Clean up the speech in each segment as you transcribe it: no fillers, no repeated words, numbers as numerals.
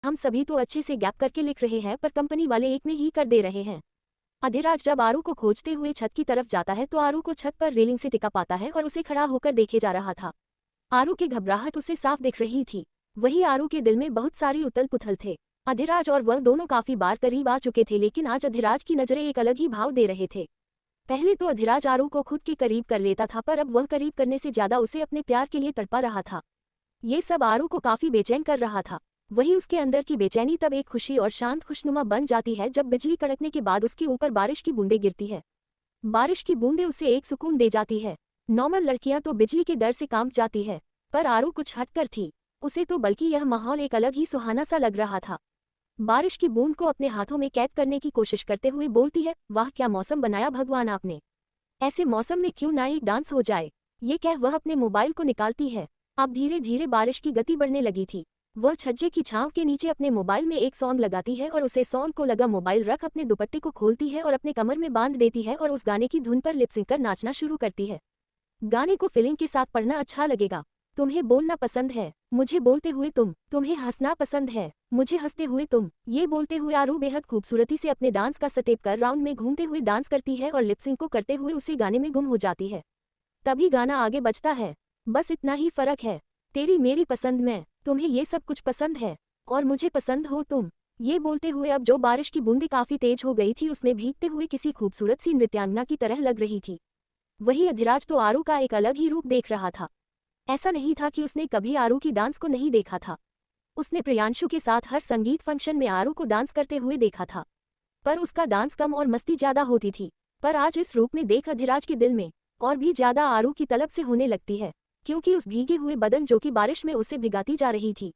हम सभी तो अच्छे से गैप करके लिख रहे हैं पर कंपनी वाले एक में ही कर दे रहे हैं। अधिराज जब आरू को खोजते हुए छत की तरफ जाता है तो आरू को छत पर रेलिंग से टिका पाता है और उसे खड़ा होकर देखे जा रहा था। आरू की घबराहट उसे साफ दिख रही थी। वही आरू के दिल में बहुत सारी उथल पुथल थे। अधिराज और वह दोनों काफी बार करीब आ चुके थे लेकिन आज अधिराज की नजरें एक अलग ही भाव दे रहे थे। पहले तो अधिराज आरू को खुद के करीब कर लेता था पर अब वह करीब करने से ज्यादा उसे अपने प्यार के लिए तड़पा रहा था। ये सब आरू को काफी बेचैन कर रहा था। वही उसके अंदर की बेचैनी तब एक खुशी और शांत खुशनुमा बन जाती है जब बिजली कड़कने के बाद उसके ऊपर बारिश की बूंदें गिरती है। बारिश की बूंदें उसे एक सुकून दे जाती है। नॉर्मल लड़कियां तो बिजली के डर से कांप जाती है पर आरू कुछ हटकर थी। उसे तो बल्कि यह माहौल एक अलग ही सुहाना सा लग रहा था। बारिश की बूंद को अपने हाथों में कैद करने की कोशिश करते हुए बोलती है, वाह क्या मौसम बनाया भगवान आपने, ऐसे मौसम में क्यों ना एक डांस हो जाए। ये कह वह अपने मोबाइल को निकालती है। अब धीरे धीरे बारिश की गति बढ़ने लगी थी। वह छज्जे की छांव के नीचे अपने मोबाइल में एक सॉन्ग लगाती है और उसे सॉन्ग को लगा मोबाइल रख अपने दुपट्टे को खोलती है और अपने कमर में बांध देती है और उस गाने की धुन पर लिपसिंग कर नाचना शुरू करती है। गाने को फीलिंग के साथ पढ़ना अच्छा लगेगा। तुम्हें बोलना पसंद है, मुझे बोलते हुए तुम, तुम्हें हंसना पसंद है, मुझे हंसते हुए तुम। ये बोलते हुए आरू बेहद खूबसूरती से अपने डांस का स्टेप कर राउंड में घूमते हुए डांस करती है और लिपसिंग को करते हुए उसी गाने में गुम हो जाती है। तभी गाना आगे बजता है, बस इतना ही फर्क है, तेरी मेरी पसंद में, तुम्हें ये सब कुछ पसंद है और मुझे पसंद हो तुम। ये बोलते हुए अब जो बारिश की बूंदें काफी तेज हो गई थी उसमें भीगते हुए किसी खूबसूरत सी नृत्यांगना की तरह लग रही थी। वही अधिराज तो आरू का एक अलग ही रूप देख रहा था। ऐसा नहीं था कि उसने कभी आरू की डांस को नहीं देखा था। उसने प्रियांशु के साथ हर संगीत फंक्शन में आरू को डांस करते हुए देखा था पर उसका डांस कम और मस्ती ज्यादा होती थी। पर आज इस रूप में देख अधिराज के दिल में और भी ज्यादा आरू की तलब से होने लगती है क्योंकि उस भीगे हुए बदन जो कि बारिश में उसे भिगाती जा रही थी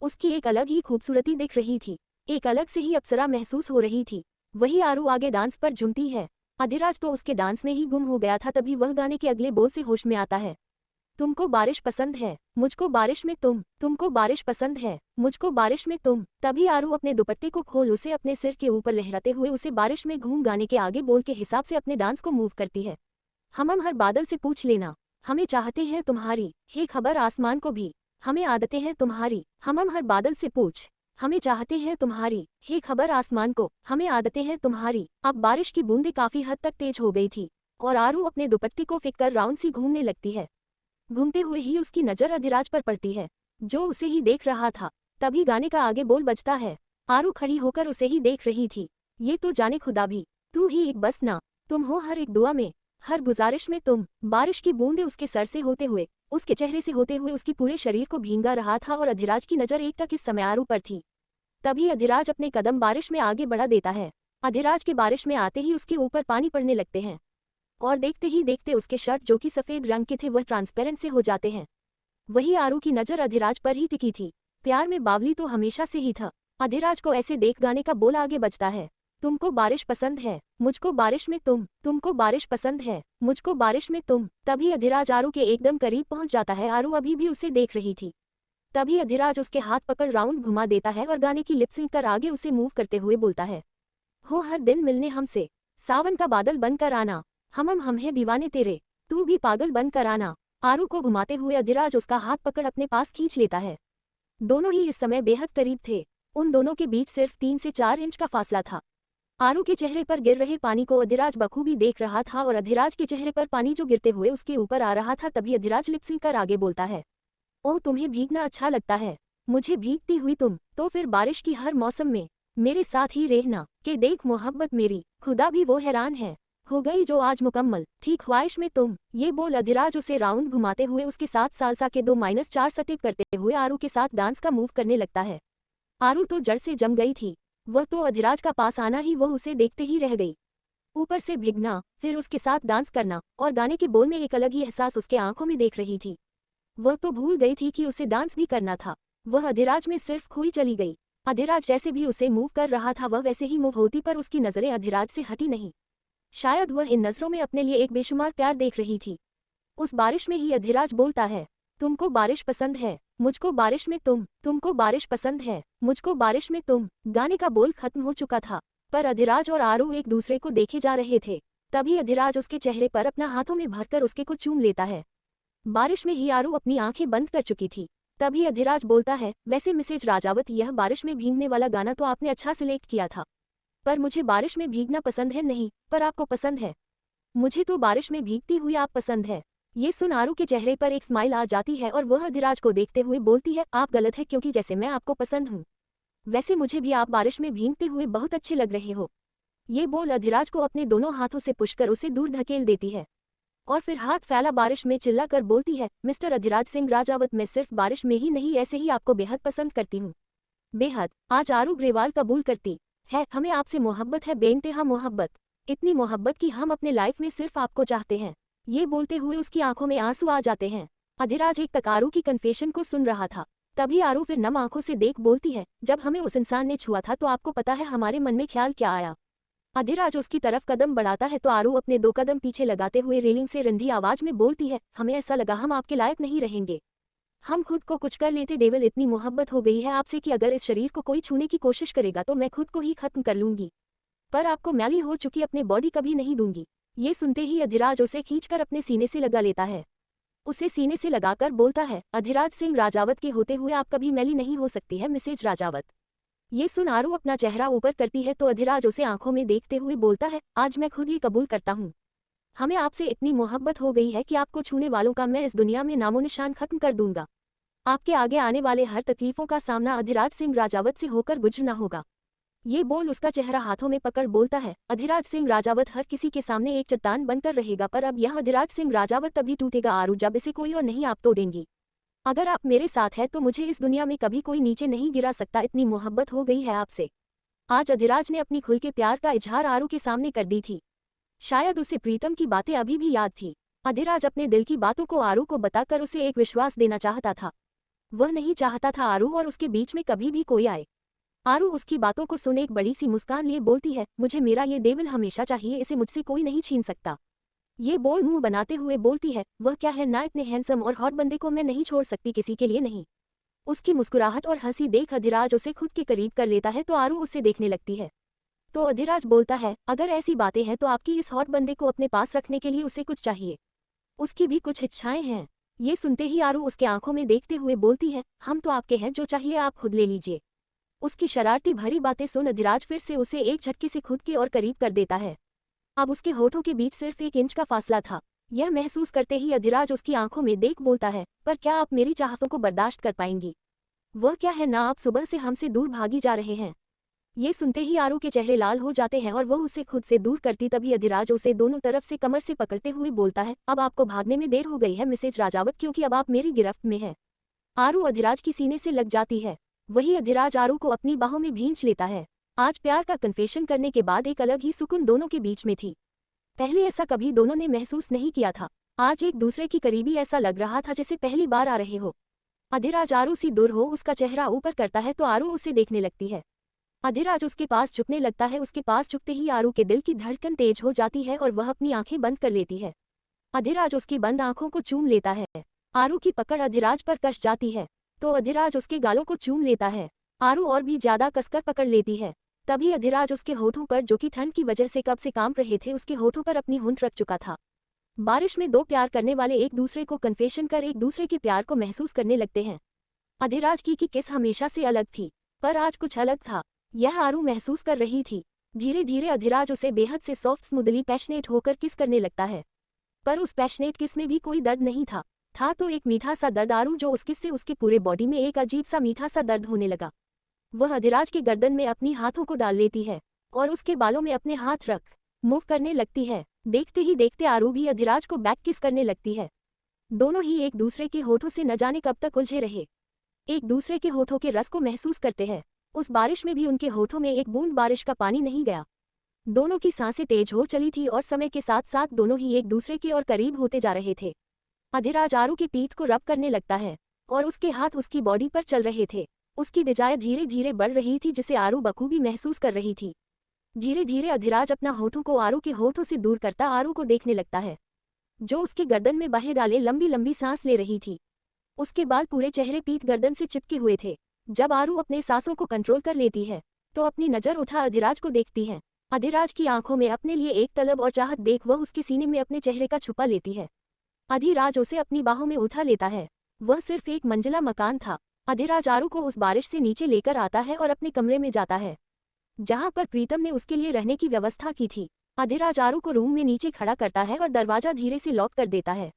उसकी एक अलग ही खूबसूरती दिख रही थी, एक अलग से ही अप्सरा महसूस हो रही थी। वही आरू आगे डांस पर झूमती है। अधिराज तो उसके डांस में ही गुम हो गया था। तभी वह गाने के अगले बोल से होश में आता है, तुमको बारिश पसंद है, मुझको बारिश में तुम, तुमको बारिश पसंद है, मुझको बारिश में तुम। तभी आरू अपने दुपट्टे को खोल उसे अपने सिर के ऊपर लहराते हुए उसे बारिश में घूम गाने के आगे बोल के हिसाब से अपने डांस को मूव करती है। हम हर बादल से पूछ लेना, हमें चाहते हैं तुम्हारी, हे खबर आसमान को भी, हमें आदतें हैं तुम्हारी। हम हर बादल से पूछ, हमें चाहते हैं तुम्हारी, हे खबर आसमान को, हमें आदतें हैं तुम्हारी। अब बारिश की बूंदें काफी हद तक तेज हो गई थी और आरू अपने दुपट्टे को फेंक कर राउंड सी घूमने लगती है। घूमते हुए ही उसकी नजर अधिराज पर पड़ती है जो उसे ही देख रहा था। तभी गाने का आगे बोल बजता है। आरू खड़ी होकर उसे ही देख रही थी। ये तो जाने खुदा भी, तू ही एक बस ना, तुम हो हर एक दुआ में, हर गुजारिश में तुम। बारिश की बूंदें उसके सर से होते हुए, उसके चेहरे से होते हुए उसकी पूरे शरीर को भींगा रहा था और अधिराज की नजर एकटक इस समय आरू पर थी। तभी अधिराज अपने कदम बारिश में आगे बढ़ा देता है। अधिराज के बारिश में आते ही उसके ऊपर पानी पड़ने लगते हैं और देखते ही देखते उसके शर्ट जो कि सफेद रंग के थे वह ट्रांसपेरेंट से हो जाते हैं। वही आरू की नजर अधिराज पर ही टिकी थी। प्यार में बावली तो हमेशा से ही था। अधिराज को ऐसे देख गाने का बोल आगे बजता है, तुमको बारिश पसंद है, मुझको बारिश में तुम, तुमको बारिश पसंद है, मुझको बारिश में तुम। तभी अधिराज आरू के एकदम करीब पहुंच जाता है। आरू अभी भी उसे देख रही थी। तभी अधिराज उसके हाथ पकड़ राउंड घुमा देता है और गाने की लिपसिंग कर आगे उसे मूव करते हुए बोलता है, हो हर दिन मिलने हमसे, सावन का बादल बनकर आना, हम हैं दीवाने तेरे, तू भी पागल बन कर आना। आरू को घुमाते हुए अधिराज उसका हाथ पकड़ अपने पास खींच लेता है। दोनों ही इस समय बेहद करीब थे। उन दोनों के बीच सिर्फ 3 से 4 इंच का फासला था। आरू के चेहरे पर गिर रहे पानी को अधिराज बखूबी देख रहा था और अधिराज के चेहरे पर पानी जो गिरते हुए उसके ऊपर आ रहा था। तभी अधिराज लिपसिंग कर आगे बोलता है, ओह तुम्हें भीगना अच्छा लगता है, मुझे भीगती हुई तुम, तो फिर बारिश की हर मौसम में मेरे साथ ही रहना, कि देख मोहब्बत मेरी खुदा भी वो हैरान है, हो गई जो आज मुकम्मल थी ख्वाहिश में तुम। ये बोल अधिराज उसे राउंड घुमाते हुए उसके साथ सालसा के 2-4 स्टेप करते हुए आरू के साथ डांस का मूव करने लगता है। आरू तो जड़ से जम गई थी। वह तो अधिराज का पास आना ही वह उसे देखते ही रह गई। ऊपर से भीगना, फिर उसके साथ डांस करना और गाने के बोल में एक अलग ही एहसास उसके आंखों में देख रही थी। वह तो भूल गई थी कि उसे डांस भी करना था। वह अधिराज में सिर्फ खोई चली गई। अधिराज जैसे भी उसे मूव कर रहा था वह वैसे ही मूव होती पर उसकी नजरें अधिराज से हटी नहीं। शायद वह इन नजरों में अपने लिए एक बेशुमार प्यार देख रही थी। उस बारिश में ही अधिराज बोलता है, तुमको बारिश पसंद है, मुझको बारिश में तुम, तुमको बारिश पसंद है, मुझको बारिश में तुम। गाने का बोल खत्म हो चुका था पर अधिराज और आरू एक दूसरे को देखे जा रहे थे। तभी अधिराज उसके चेहरे पर अपना हाथों में भरकर उसके को चूम लेता है। बारिश में ही आरू अपनी आंखें बंद कर चुकी थी। तभी अधिराज बोलता है, वैसे मिसेज राजावत, यह बारिश में भीगने वाला गाना तो आपने अच्छा सिलेक्ट किया था, पर मुझे बारिश में भीगना पसंद है नहीं, पर आपको पसंद है। मुझे तो बारिश में भीगती हुई आप पसंद है। ये सुन आरू के चेहरे पर एक स्माइल आ जाती है और वह अधिराज को देखते हुए बोलती है, आप गलत है, क्योंकि जैसे मैं आपको पसंद हूँ, वैसे मुझे भी आप बारिश में भीगते हुए बहुत अच्छे लग रहे हो। ये बोल अधिराज को अपने दोनों हाथों से पुशकर उसे दूर धकेल देती है और फिर हाथ फैला बारिश में चिल्लाकर बोलती है, मिस्टर अधिराज सिंह राजावत, मैं सिर्फ बारिश में ही नहीं, ऐसे ही आपको बेहद पसंद करती हूँ। बेहद। आज आरू ग्रेवाल कबूल करती है, हमें आपसे मोहब्बत है, बेइंतहा मोहब्बत। इतनी मोहब्बत कि हम अपने लाइफ में सिर्फ आपको चाहते हैं। ये बोलते हुए उसकी आंखों में आंसू आ जाते हैं। अधिराज एक तक आरू की कन्फेशन को सुन रहा था। तभी आरू फिर नम आंखों से देख बोलती है, जब हमें उस इंसान ने छुआ था तो आपको पता है हमारे मन में ख्याल क्या आया। अधिराज उसकी तरफ कदम बढ़ाता है तो आरू अपने 2 कदम पीछे लगाते हुए रेलिंग से रंधी आवाज में बोलती है, हमें ऐसा लगा हम आपके लायक नहीं रहेंगे। हम खुद को कुछ कर लेते डेविल, इतनी मोहब्बत हो गई है आपसे कि अगर इस शरीर को कोई छूने की कोशिश करेगा तो मैं खुद को ही खत्म कर लूंगी, पर आपको मैली हो चुकी अपने बॉडी कभी नहीं दूंगी। ये सुनते ही अधिराज उसे खींचकर अपने सीने से लगा लेता है। उसे सीने से लगाकर बोलता है, अधिराज सिंह राजावत के होते हुए आप कभी मैली नहीं हो सकती है मिसेज राजावत। ये सुन आरू अपना चेहरा ऊपर करती है तो अधिराज उसे आंखों में देखते हुए बोलता है, आज मैं खुद ही कबूल करता हूँ। हमें आपसे इतनी मोहब्बत हो गई है कि आपको छूने वालों का मैं इस दुनिया में नामो निशान खत्म कर दूंगा। आपके आगे आने वाले हर तकलीफों का सामना अधिराज सिंह राजावत से होकर गुजरना होगा। ये बोल उसका चेहरा हाथों में पकड़ बोलता है, अधिराज सिंह राजावत हर किसी के सामने एक चट्टान बनकर रहेगा, पर अब यह अधिराज सिंह राजावत तभी टूटेगा आरू जब इसे कोई और नहीं आप तोड़ेंगी। अगर आप मेरे साथ है तो मुझे इस दुनिया में कभी कोई नीचे नहीं गिरा सकता, इतनी मोहब्बत हो गई है आपसे। आज अधिराज ने अपनी खुल के प्यार का इजहार आरू के सामने कर दी थी। शायद उसे प्रीतम की बातें अभी भी याद थी। अधिराज अपने दिल की बातों को आरू को बताकर उसे एक विश्वास देना चाहता था। वह नहीं चाहता था आरू और उसके बीच में कभी भी कोई आए। आरू उसकी बातों को सुन एक बड़ी सी मुस्कान लिए बोलती है, मुझे मेरा ये डेविल हमेशा चाहिए, इसे मुझसे कोई नहीं छीन सकता। ये बोल मुंह बनाते हुए बोलती है, वह क्या है ना, इतने हैंडसम और हॉट बंदे को मैं नहीं छोड़ सकती किसी के लिए नहीं। उसकी मुस्कुराहट और हंसी देख अधिराज उसे खुद के करीब कर लेता है तो आरू उसे देखने लगती है। तो अधिराज बोलता है, अगर ऐसी बातें हैं तो आपकी इस हॉट बंदे को अपने पास रखने के लिए उसे कुछ चाहिए, उसकी भी कुछ इच्छाएं हैं। ये सुनते ही आरू उसके आंखों में देखते हुए बोलती है, हम तो आपके हैं, जो चाहिए आप खुद ले लीजिए। उसकी शरारती भरी बातें सुन अधिराज फिर से उसे एक झटके से खुद के और करीब कर देता है। अब उसके होठों के बीच सिर्फ 1 इंच का फासला था। यह महसूस करते ही अधिराज उसकी आंखों में देख बोलता है, पर क्या आप मेरी चाहतों को बर्दाश्त कर पाएंगी? वह क्या है ना, आप सुबह से हमसे दूर भागी जा रहे हैं। ये सुनते ही आरू के चेहरे लाल हो जाते हैं और वह उसे खुद से दूर करती तभी अधिराज उसे दोनों तरफ से कमर से पकड़ते हुए बोलता है, अब आपको भागने में देर हो गई है मिसेज राजावत, क्योंकि अब आप मेरी गिरफ्त में है। आरू अधिराज की सीने से लग जाती है। वही अधिराज आरू को अपनी बाहों में भींच लेता है। आज प्यार का कन्फेशन करने के बाद एक अलग ही सुकून दोनों के बीच में थी। पहले ऐसा कभी दोनों ने महसूस नहीं किया था। आज एक दूसरे की करीबी ऐसा लग रहा था जैसे पहली बार आ रहे हो। अधिराज आरू से दूर हो उसका चेहरा ऊपर करता है तो आरू उसे देखने लगती है। अधिराज उसके पास झुकने लगता है। उसके पास झुकते ही आरू के दिल की धड़कन तेज हो जाती है और वह अपनी आंखें बंद कर लेती है। अधिराज उसकी बंद आंखों को चूम लेता है। आरू की पकड़ अधिराज पर कस जाती है तो अधिराज उसके गालों को चूम लेता है। आरू और भी ज्यादा कसकर पकड़ लेती है। तभी अधिराज उसके होठों पर, जो कि ठंड की वजह से कब से कांप रहे थे, उसके होठों पर अपनी होंठ रख चुका था। बारिश में 2 प्यार करने वाले एक दूसरे को कन्फेशन कर एक दूसरे के प्यार को महसूस करने लगते हैं। अधिराज की किस हमेशा से अलग थी, पर आज कुछ अलग था। यह आरू महसूस कर रही थी। धीरे धीरे अधिराज उसे बेहद से सॉफ्ट स्मूदली पैशनेट होकर किस करने लगता है, पर उस पैशनेट किस में भी कोई दर्द नहीं था तो एक मीठा सा दर्द आरू, जो उस किस से उसके पूरे बॉडी में एक अजीब सा मीठा सा दर्द होने लगा। वह अधिराज के गर्दन में अपनी हाथों को डाल लेती है और उसके बालों में अपने हाथ रख मूव करने लगती है। देखते ही देखते आरू भी अधिराज को बैक किस करने लगती है। दोनों ही एक दूसरे के होठों से न जाने कब तक उलझे रहे, एक दूसरे के होठों के रस को महसूस करते हैं। उस बारिश में भी उनके होठों में एक बूंद बारिश का पानी नहीं गया। दोनों की सांसें तेज हो चली थी और समय के साथ साथ दोनों ही एक दूसरे के और करीब होते जा रहे थे। अधिराज आरू की पीठ को रब करने लगता है और उसके हाथ उसकी बॉडी पर चल रहे थे। उसकी डिजायर धीरे धीरे बढ़ रही थी जिसे आरू बखूबी महसूस कर रही थी। धीरे धीरे अधिराज अपना होठों को आरू के होठों से दूर करता आरू को देखने लगता है, जो उसके गर्दन में बाहें डाले लंबी लंबी सांस ले रही थी। उसके बाल पूरे चेहरे पीठ गर्दन से चिपके हुए थे। जब आरू अपने सांसों को कंट्रोल कर लेती है तो अपनी नजर उठा अधिराज को देखती है। अधिराज की आंखों में अपने लिए एक तलब और चाहत देख वह उसके सीने में अपने चेहरे का छुपा लेती है। अधिराज उसे अपनी बाहों में उठा लेता है। वह सिर्फ एक मंजिला मकान था। अधिराज आरू को उस बारिश से नीचे लेकर आता है और अपने कमरे में जाता है, जहां पर प्रीतम ने उसके लिए रहने की व्यवस्था की थी। अधिराज आरू को रूम में नीचे खड़ा करता है और दरवाजा धीरे से लॉक कर देता है।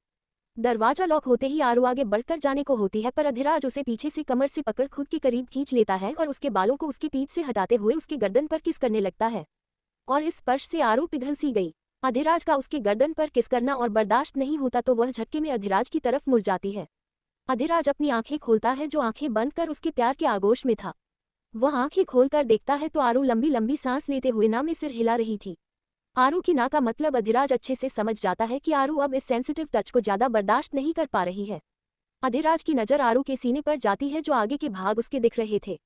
दरवाजा लॉक होते ही आरू आगे बढ़कर जाने को होती है, पर अधिराज उसे पीछे से कमर से पकड़ खुद के करीब खींच लेता है और उसके बालों को उसकी पीठ से हटाते हुए उसके गर्दन पर किस करने लगता है, और इस स्पर्श से आरू पिघल सी गई। अधिराज का उसके गर्दन पर किस करना और बर्दाश्त नहीं होता तो वह झटके में अधिराज की तरफ मुड़ जाती है। अधिराज अपनी आंखें खोलता है, जो आंखें बंद कर उसके प्यार के आगोश में था। वह आंखें खोलकर देखता है तो आरू लंबी लंबी सांस लेते हुए ना में सिर हिला रही थी। आरू की ना का मतलब अधिराज अच्छे से समझ जाता है कि आरू अब इस सेंसिटिव टच को ज्यादा बर्दाश्त नहीं कर पा रही है। अधिराज की नजर आरू के सीने पर जाती है, जो आगे के भाग उसके दिख रहे थे।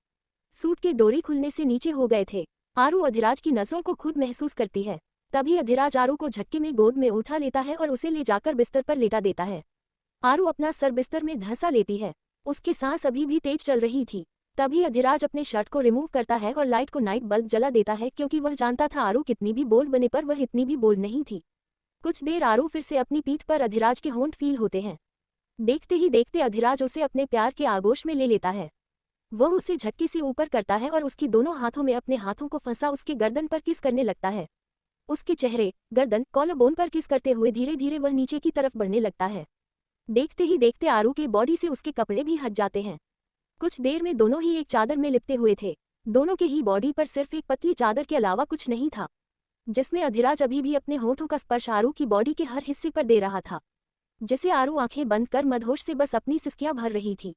सूट के डोरी खुलने से नीचे हो गए थे। आरू अधिराज की नजरों को खुद महसूस करती है। तभी अधिराज आरू को झटके में गोद में उठा लेता है और उसे ले जाकर बिस्तर पर लेटा देता है। आरू अपना सर बिस्तर में धंसा लेती है। उसकी सांस अभी भी तेज चल रही थी। तभी अधिराज अपने शर्ट को रिमूव करता है और लाइट को नाइट बल्ब जला देता है, क्योंकि वह जानता था आरू कितनी भी बोल्ड बने पर वह इतनी भी बोल्ड नहीं थी। कुछ देर आरू फिर से अपनी पीठ पर अधिराज के होंठ फील होते हैं। देखते ही देखते अधिराज उसे अपने प्यार के आगोश में ले लेता है। वह उसे झटके से ऊपर करता है और उसकी दोनों हाथों में अपने हाथों को फंसा उसके गर्दन पर किस करने लगता है। उसके चेहरे, गर्दन, कॉलरबोन पर किस करते हुए धीरे धीरे वह नीचे की तरफ बढ़ने लगता है। देखते ही देखते आरू के बॉडी से उसके कपड़े भी हट जाते हैं। कुछ देर में दोनों ही एक चादर में लिपटे हुए थे। दोनों के ही बॉडी पर सिर्फ एक पतली चादर के अलावा कुछ नहीं था, जिसमें अधिराज अभी भी अपने होठों का स्पर्श आरू की बॉडी के हर हिस्से पर दे रहा था, जिसे आरू आंखें बंद कर मदहोश से बस अपनी सिसकियां भर रही थी।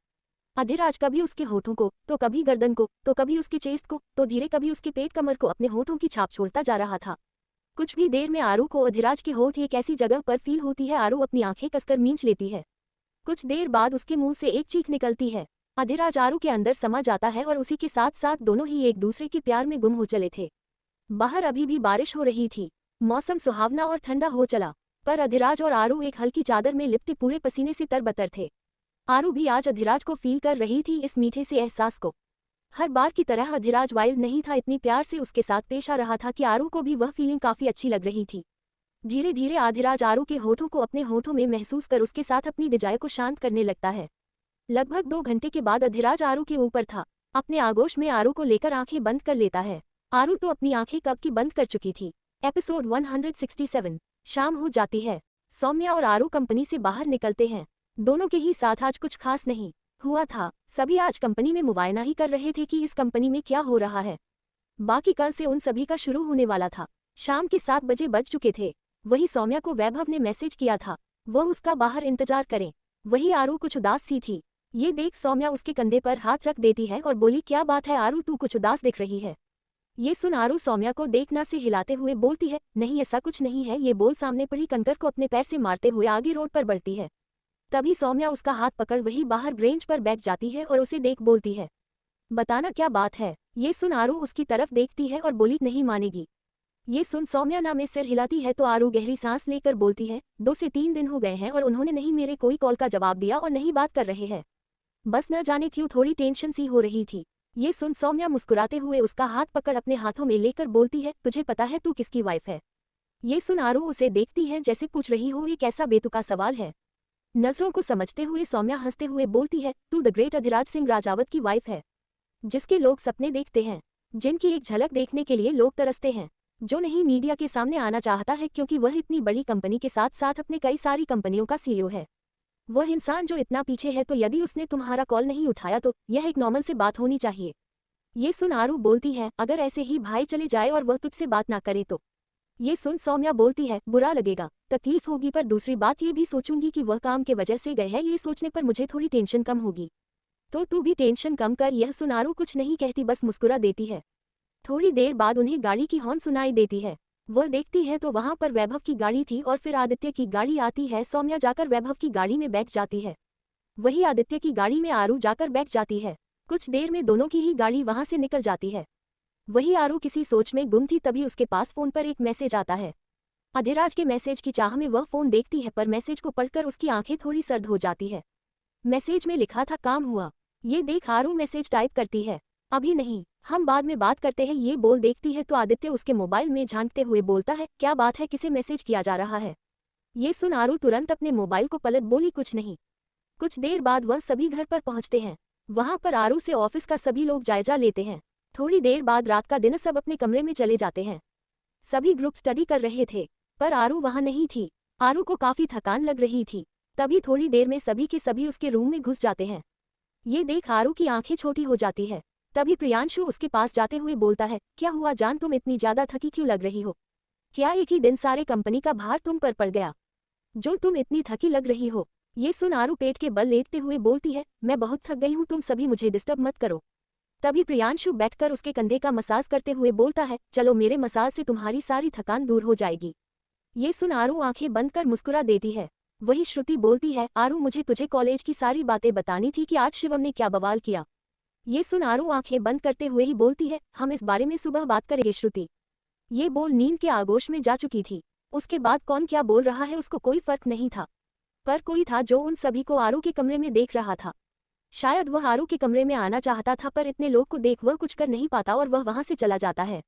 अधिराज कभी उसके होठों को, तो कभी गर्दन को, तो कभी उसके चेस्ट को, तो धीरे कभी उसके पेट कमर को अपने होठों की छाप छोड़ता जा रहा था। कुछ भी देर में आरू को अधिराज के होठ एक ऐसी जगह पर फील होती है। आरू अपनी आंखें कसकर मींच लेती है। कुछ देर बाद उसके मुंह से एक चीख निकलती है। अधिराज आरू के अंदर समा जाता है और उसी के साथ साथ दोनों ही एक दूसरे के प्यार में गुम हो चले थे। बाहर अभी भी बारिश हो रही थी। मौसम सुहावना और ठंडा हो चला, पर अधिराज और आरू एक हल्की चादर में लिपटे पूरे पसीने से तरबतर थे। आरू भी आज अधिराज को फील कर रही थी, इस मीठे से एहसास को। हर बार की तरह अधिराज वाइल्ड नहीं था, इतनी प्यार से उसके साथ पेश आ रहा था कि आरू को भी वह फीलिंग काफी अच्छी लग रही थी। धीरे धीरे अधिराज आरू के होठों को अपने होठों में महसूस कर उसके साथ अपनी डिजायर को शांत करने लगता है। लगभग 2 घंटे के बाद अधिराज आरू के ऊपर था। अपने आगोश में आरू को लेकर आंखें बंद कर लेता है। आरू तो अपनी आंखें कब की बंद कर चुकी थी। एपिसोड 167। शाम हो जाती है। सौम्या और आरू कंपनी से बाहर निकलते हैं। दोनों के ही साथ आज कुछ खास नहीं हुआ था। सभी आज कंपनी में मुआयना ही कर रहे थे कि इस कंपनी में क्या हो रहा है। बाकी कल से उन सभी का शुरू होने वाला था। शाम के 7 बजे बज चुके थे। वही सौम्या को वैभव ने मैसेज किया था, वह उसका बाहर इंतजार करें। वही आरू कुछ उदास सी थी। ये देख सौम्या उसके कंधे पर हाथ रख देती है और बोली, क्या बात है आरू, तू कुछ उदास दिख रही है। ये सुन आरू सौम्या को देखना से हिलाते हुए बोलती है, नहीं ऐसा कुछ नहीं है। ये बोल सामने पड़ी कंकर को अपने पैर से मारते हुए आगे रोड पर बढ़ती है। तभी सौम्या उसका हाथ पकड़ वही बाहर बेंच पर बैठ जाती है और उसे देख बोलती है, बताना क्या बात है। ये सुन आरू उसकी तरफ देखती है और बोली, नहीं मानेगी। ये सुन सौम्या ना में सिर हिलाती है तो आरू गहरी सांस लेकर बोलती है, 2 से 3 दिन हो गए हैं और उन्होंने नहीं मेरे कोई कॉल का जवाब दिया और नहीं बात कर रहे हैं। बस न जाने क्यों थोड़ी टेंशन सी हो रही थी। ये सुन सौम्या मुस्कुराते हुए उसका हाथ पकड़ अपने हाथों में लेकर बोलती है, तुझे पता है तू किसकी वाइफ है। ये सुन आरू उसे देखती है जैसे पूछ रही हो ये कैसा बेतुका सवाल है। नजरों को समझते हुए सौम्या हंसते हुए बोलती है, तू द ग्रेट अधिराज सिंह राजावत की वाइफ है, जिसके लोग सपने देखते हैं, जिनकी एक झलक देखने के लिए लोग तरसते हैं, जो नहीं मीडिया के सामने आना चाहता है क्योंकि वह इतनी बड़ी कंपनी के साथ साथ अपने कई सारी कंपनियों का सीईओ है। वह इंसान जो इतना पीछे है, तो यदि उसने तुम्हारा कॉल नहीं उठाया तो यह एक नॉर्मल से बात होनी चाहिए। ये सुन आरू बोलती है, अगर ऐसे ही भाई चले जाए और वह तुझसे बात ना करे तो। ये सुन सौम्या बोलती है, बुरा लगेगा, तकलीफ होगी, पर दूसरी बात ये भी सोचूंगी कि वह काम के वजह से गए हैं, ये सोचने पर मुझे थोड़ी टेंशन कम होगी। तो तू भी टेंशन कम कर। यह सुन आरू कुछ नहीं कहती, बस मुस्कुरा देती है। थोड़ी देर बाद उन्हें गाड़ी की हॉर्न सुनाई देती है। वह देखती है तो वहां पर वैभव की गाड़ी थी और फिर आदित्य की गाड़ी आती है। सौम्या जाकर वैभव की गाड़ी में बैठ जाती है। वही आदित्य की गाड़ी में आरू जाकर बैठ जाती है। कुछ देर में दोनों की ही गाड़ी वहां से निकल जाती है। वही आरू किसी सोच में गुम थी, तभी उसके पास फोन पर एक मैसेज आता है। अधिराज के मैसेज की चाह में वह फोन देखती है, पर मैसेज को पढ़कर उसकी आंखें थोड़ी सर्द हो जाती है। मैसेज में लिखा था, काम हुआ। ये देख आरू मैसेज टाइप करती है, अभी नहीं, हम बाद में बात करते हैं। ये बोल देखती है तो आदित्य उसके मोबाइल में झांकते हुए बोलता है, क्या बात है, किसे मैसेज किया जा रहा है। ये सुन आरू तुरंत अपने मोबाइल को पलट बोली, कुछ नहीं। कुछ देर बाद वह सभी घर पर पहुंचते हैं। वहां पर आरू से ऑफिस का सभी लोग जायजा लेते हैं। थोड़ी देर बाद रात का दिन सब अपने कमरे में चले जाते हैं। सभी ग्रुप स्टडी कर रहे थे, पर आरू वहां नहीं थी। आरू को काफी थकान लग रही थी। तभी थोड़ी देर में सभी के सभी उसके रूम में घुस जाते हैं। ये देख आरू की आंखें छोटी हो जाती है। तभी प्रियांशु उसके पास जाते हुए बोलता है, क्या हुआ जान, तुम इतनी ज्यादा थकी क्यों लग रही हो? क्या एक ही दिन सारे कंपनी का भार तुम पर पड़ गया जो तुम इतनी थकी लग रही हो? ये सुन आरू पेट के बल लेटते हुए बोलती है, मैं बहुत थक गई हूँ, तुम सभी मुझे डिस्टर्ब मत करो। तभी प्रियांशु बैठकर उसके कंधे का मसाज करते हुए बोलता है, चलो मेरे मसाज से तुम्हारी सारी थकान दूर हो जाएगी। ये सुन आरू आंखें बंद कर मुस्कुरा देती है। वही श्रुति बोलती है, आरू मुझे तुझे कॉलेज की सारी बातें बतानी थी कि आज शिवम ने क्या बवाल किया। ये सुन आरू आंखें बंद करते हुए ही बोलती है, हम इस बारे में सुबह बात करेंगे श्रुति। ये बोल नींद के आगोश में जा चुकी थी। उसके बाद कौन क्या बोल रहा है उसको कोई फर्क नहीं था, पर कोई था जो उन सभी को आरू के कमरे में देख रहा था। शायद वह आरू के कमरे में आना चाहता था, पर इतने लोग को देख वह कुछ कर नहीं पाता और वह वहां से चला जाता है।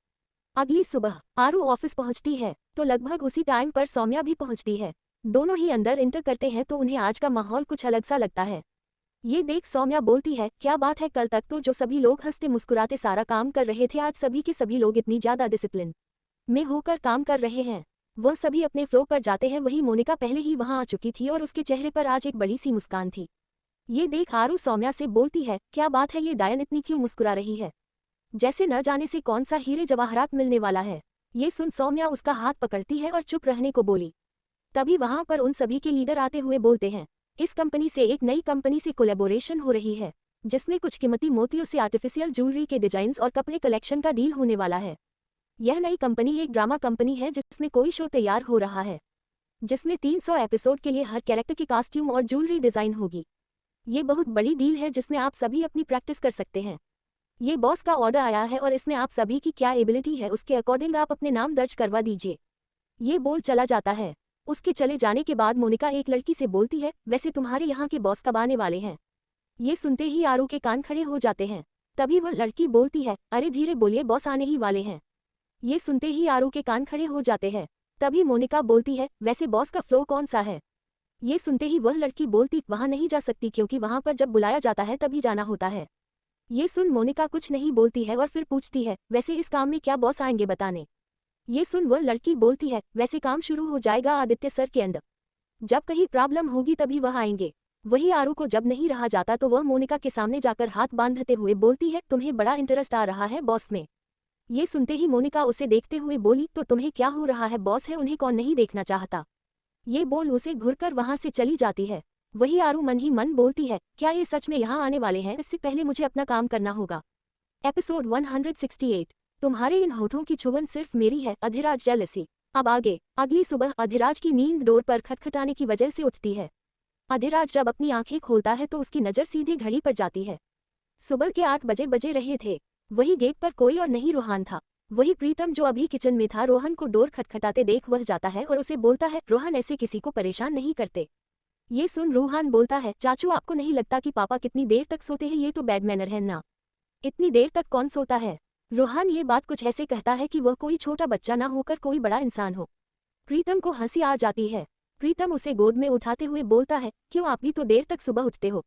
अगली सुबह आरू ऑफिस पहुंचती है तो लगभग उसी टाइम पर सौम्या भी पहुंचती है। दोनों ही अंदर इंटर करते हैं तो उन्हें आज का माहौल कुछ अलग सा लगता है। ये देख सौम्या बोलती है, क्या बात है, कल तक तो जो सभी लोग हंसते मुस्कुराते सारा काम कर रहे थे, आज सभी के सभी लोग इतनी ज्यादा डिसिप्लिन में होकर काम कर रहे हैं। वह सभी अपने फ्लो पर जाते हैं। वही मोनिका पहले ही वहां आ चुकी थी और उसके चेहरे पर आज एक बड़ी सी मुस्कान थी। ये देख आरू सौम्या से बोलती है, क्या बात है, ये डायन इतनी क्यों मुस्कुरा रही है, जैसे न जाने से कौन सा हीरे जवाहरात मिलने वाला है। ये सुन सौम्या उसका हाथ पकड़ती है और चुप रहने को बोली। तभी वहां पर उन सभी के लीडर आते हुए बोलते हैं, इस कंपनी से एक नई कंपनी से कोलैबोरेशन हो रही है, जिसमें कुछ कीमती मोतियों से आर्टिफिशियल ज्वेलरी के डिजाइन्स और कपड़े कलेक्शन का डील होने वाला है। यह नई कंपनी एक ड्रामा कंपनी है जिसमें कोई शो तैयार हो रहा है, जिसमें 300 एपिसोड के लिए हर कैरेक्टर की कॉस्ट्यूम और ज्वेलरी डिजाइन होगी। ये बहुत बड़ी डील है जिसमें आप सभी अपनी प्रैक्टिस कर सकते हैं। ये बॉस का ऑर्डर आया है और इसमें आप सभी की क्या एबिलिटी है उसके अकॉर्डिंग आप अपने नाम दर्ज करवा दीजिए। ये बोल चला जाता है। उसके चले जाने के बाद मोनिका एक लड़की से बोलती है, वैसे तुम्हारे यहाँ के बॉस कब आने वाले हैं? ये सुनते ही आरू के कान खड़े हो जाते हैं। तभी वह लड़की बोलती है, अरे धीरे बोलिए, बॉस आने ही वाले हैं। ये सुनते ही आरू के कान खड़े हो जाते हैं। तभी मोनिका बोलती है, वैसे बॉस का फ्लो कौन सा है? ये सुनते ही वह लड़की बोलती, वहां नहीं जा सकती क्योंकि वहां पर जब बुलाया जाता है तभी जाना होता है। ये सुन मोनिका कुछ नहीं बोलती है और फिर पूछती है, वैसे इस काम में क्या बॉस आएंगे बताने? ये सुन वह लड़की बोलती है, वैसे काम शुरू हो जाएगा आदित्य सर के अंदर, जब कहीं प्रॉब्लम होगी तभी वह आएंगे। वही आरू को जब नहीं रहा जाता तो वह मोनिका के सामने जाकर हाथ बांधते हुए बोलती है, तुम्हें बड़ा इंटरेस्ट आ रहा है बॉस में। ये सुनते ही मोनिका उसे देखते हुए बोली, तो तुम्हें क्या हो रहा है, बॉस है उन्हें कौन नहीं देखना चाहता। ये बोल उसे घुरकर वहां से चली जाती है। वही आरू मन ही मन बोलती है, क्या ये सच में यहाँ आने वाले हैं? इससे पहले मुझे अपना काम करना होगा। एपिसोड 168, तुम्हारे इन होठों की छुवन सिर्फ मेरी है, अधिराज जेलसी। अब आगे। अगली सुबह अधिराज की नींद डोर पर खटखटाने की वजह से उठती है। अधिराज जब अपनी आंखें खोलता है तो उसकी नजर सीधे घड़ी पर जाती है। सुबह के 8 बजे रहे थे। वही गेट पर कोई और नहीं रोहन था। वही प्रीतम जो अभी किचन में था रोहन को डोर खटखटाते देख वह जाता है और उसे बोलता है, रोहन ऐसे किसी को परेशान नहीं करते। ये सुन रोहन बोलता है, चाचू आपको नहीं लगता कि पापा कितनी देर तक सोते हैं? ये तो बैड मैनर है ना, इतनी देर तक कौन सोता है? रोहन ये बात कुछ ऐसे कहता है कि वह कोई छोटा बच्चा ना होकर कोई बड़ा इंसान हो। प्रीतम को हंसी आ जाती है। प्रीतम उसे गोद में उठाते हुए बोलता है, क्यों आप भी तो देर तक सुबह उठते हो?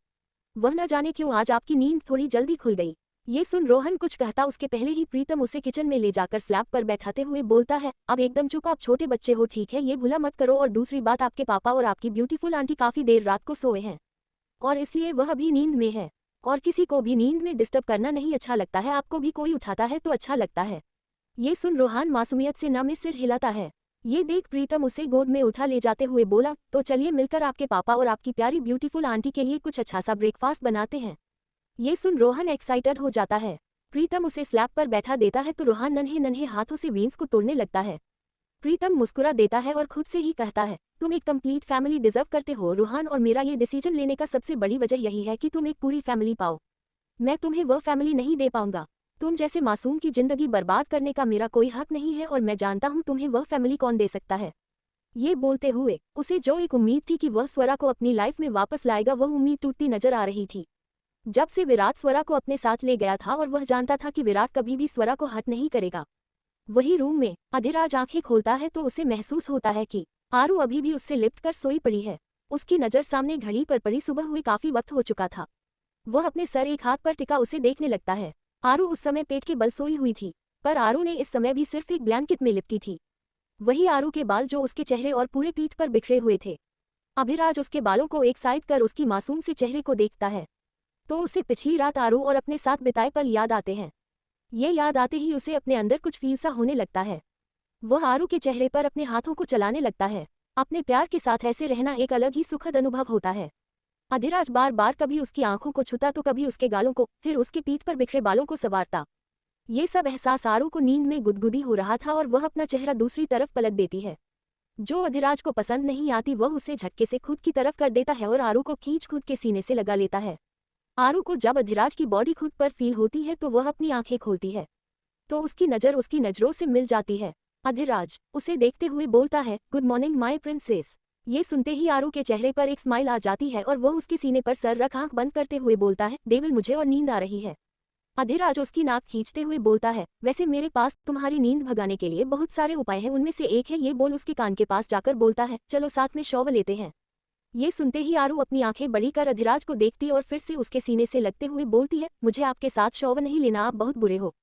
वह न जाने क्यों आज आपकी नींद थोड़ी जल्दी खुल गई। ये सुन रोहन कुछ कहता उसके पहले ही प्रीतम उसे किचन में ले जाकर स्लैब पर बैठाते हुए बोलता है, अब एकदम चुप, आप छोटे बच्चे हो, ठीक है, ये भूला मत करो। और दूसरी बात, आपके पापा और आपकी ब्यूटीफुल आंटी काफी देर रात को सोए हैं और इसलिए वह अभी नींद में है, और किसी को भी नींद में डिस्टर्ब करना नहीं अच्छा लगता है। आपको भी कोई उठाता है तो अच्छा लगता है। ये सुन रोहन मासूमियत से न में सिर हिलाता है। ये देख प्रीतम उसे गोद में उठा ले जाते हुए बोला, तो चलिए मिलकर आपके पापा और आपकी प्यारी ब्यूटीफुल आंटी के लिए कुछ अच्छा सा ब्रेकफास्ट बनाते हैं। ये सुन रोहन एक्साइटेड हो जाता है। प्रीतम उसे स्लैब पर बैठा देता है तो रोहन नन्हे नन्हे हाथों से वीन्स को तोड़ने लगता है। प्रीतम मुस्कुरा देता है और खुद से ही कहता है, तुम एक कंप्लीट फैमिली डिजर्व करते हो रोहन, और मेरा ये डिसीजन लेने का सबसे बड़ी वजह यही है कि तुम एक पूरी फैमिली पाओ। मैं तुम्हें वह फैमिली नहीं दे पाऊंगा। तुम जैसे मासूम की जिंदगी बर्बाद करने का मेरा कोई हक नहीं है, और मैं जानता हूँ तुम्हें वह फैमिली कौन दे सकता है। ये बोलते हुए उसे जो एक उम्मीद थी कि वह स्वरा को अपनी लाइफ में वापस लाएगा, वह उम्मीद टूटती नजर आ रही थी। जब से विराट स्वरा को अपने साथ ले गया था और वह जानता था कि विराट कभी भी स्वरा को हर्ट नहीं करेगा। वही रूम में अधिराज आंखें खोलता है तो उसे महसूस होता है कि आरू अभी भी उससे लिपट कर सोई पड़ी है। उसकी नज़र सामने घड़ी पर पड़ी, सुबह हुए काफी वक्त हो चुका था। वह अपने सर एक हाथ पर टिका उसे देखने लगता है। आरू उस समय पेट के बल सोई हुई थी, पर आरू ने इस समय भी सिर्फ एक ब्लैंकेट में लिपटी थी। वही आरू के बाल जो उसके चेहरे और पूरे पीठ पर बिखरे हुए थे। अभिराज उसके बालों को एक साइड कर उसकी मासूम से चेहरे को देखता है तो उसे पिछली रात आरू और अपने साथ बिताए पल याद आते हैं। ये याद आते ही उसे अपने अंदर कुछ फील सा होने लगता है। वह आरू के चेहरे पर अपने हाथों को चलाने लगता है। अपने प्यार के साथ ऐसे रहना एक अलग ही सुखद अनुभव होता है। अधिराज बार बार कभी उसकी आंखों को छूता तो कभी उसके गालों को, फिर उसकी पीठ पर बिखरे बालों को संवारता। ये सब एहसास आरू को नींद में गुदगुदी हो रहा था और वह अपना चेहरा दूसरी तरफ पलट देती है। जो अधिराज को पसंद नहीं आती वह उसे झटके से खुद की तरफ कर देता है और आरू को खींच खुद के सीने से लगा लेता है। आरू को जब अधिराज की बॉडी खुद पर फील होती है तो वह अपनी आंखें खोलती है तो उसकी नज़र उसकी नज़रों से मिल जाती है। अधिराज उसे देखते हुए बोलता है, गुड मॉर्निंग माय प्रिंसेस। ये सुनते ही आरू के चेहरे पर एक स्माइल आ जाती है और वह उसके सीने पर सर रख आंख बंद करते हुए बोलता है, डेविल मुझे और नींद आ रही है। अधिराज उसकी नाक खींचते हुए बोलता है, वैसे मेरे पास तुम्हारी नींद भगाने के लिए बहुत सारे उपाय हैं, उनमें से एक है ये बोल उसके कान के पास जाकर बोलता है, चलो साथ में शॉवर लेते हैं। ये सुनते ही आरू अपनी आंखें बड़ी कर अधिराज को देखती और फिर से उसके सीने से लगते हुए बोलती है, मुझे आपके साथ शॉवर नहीं लेना, आप बहुत बुरे हो।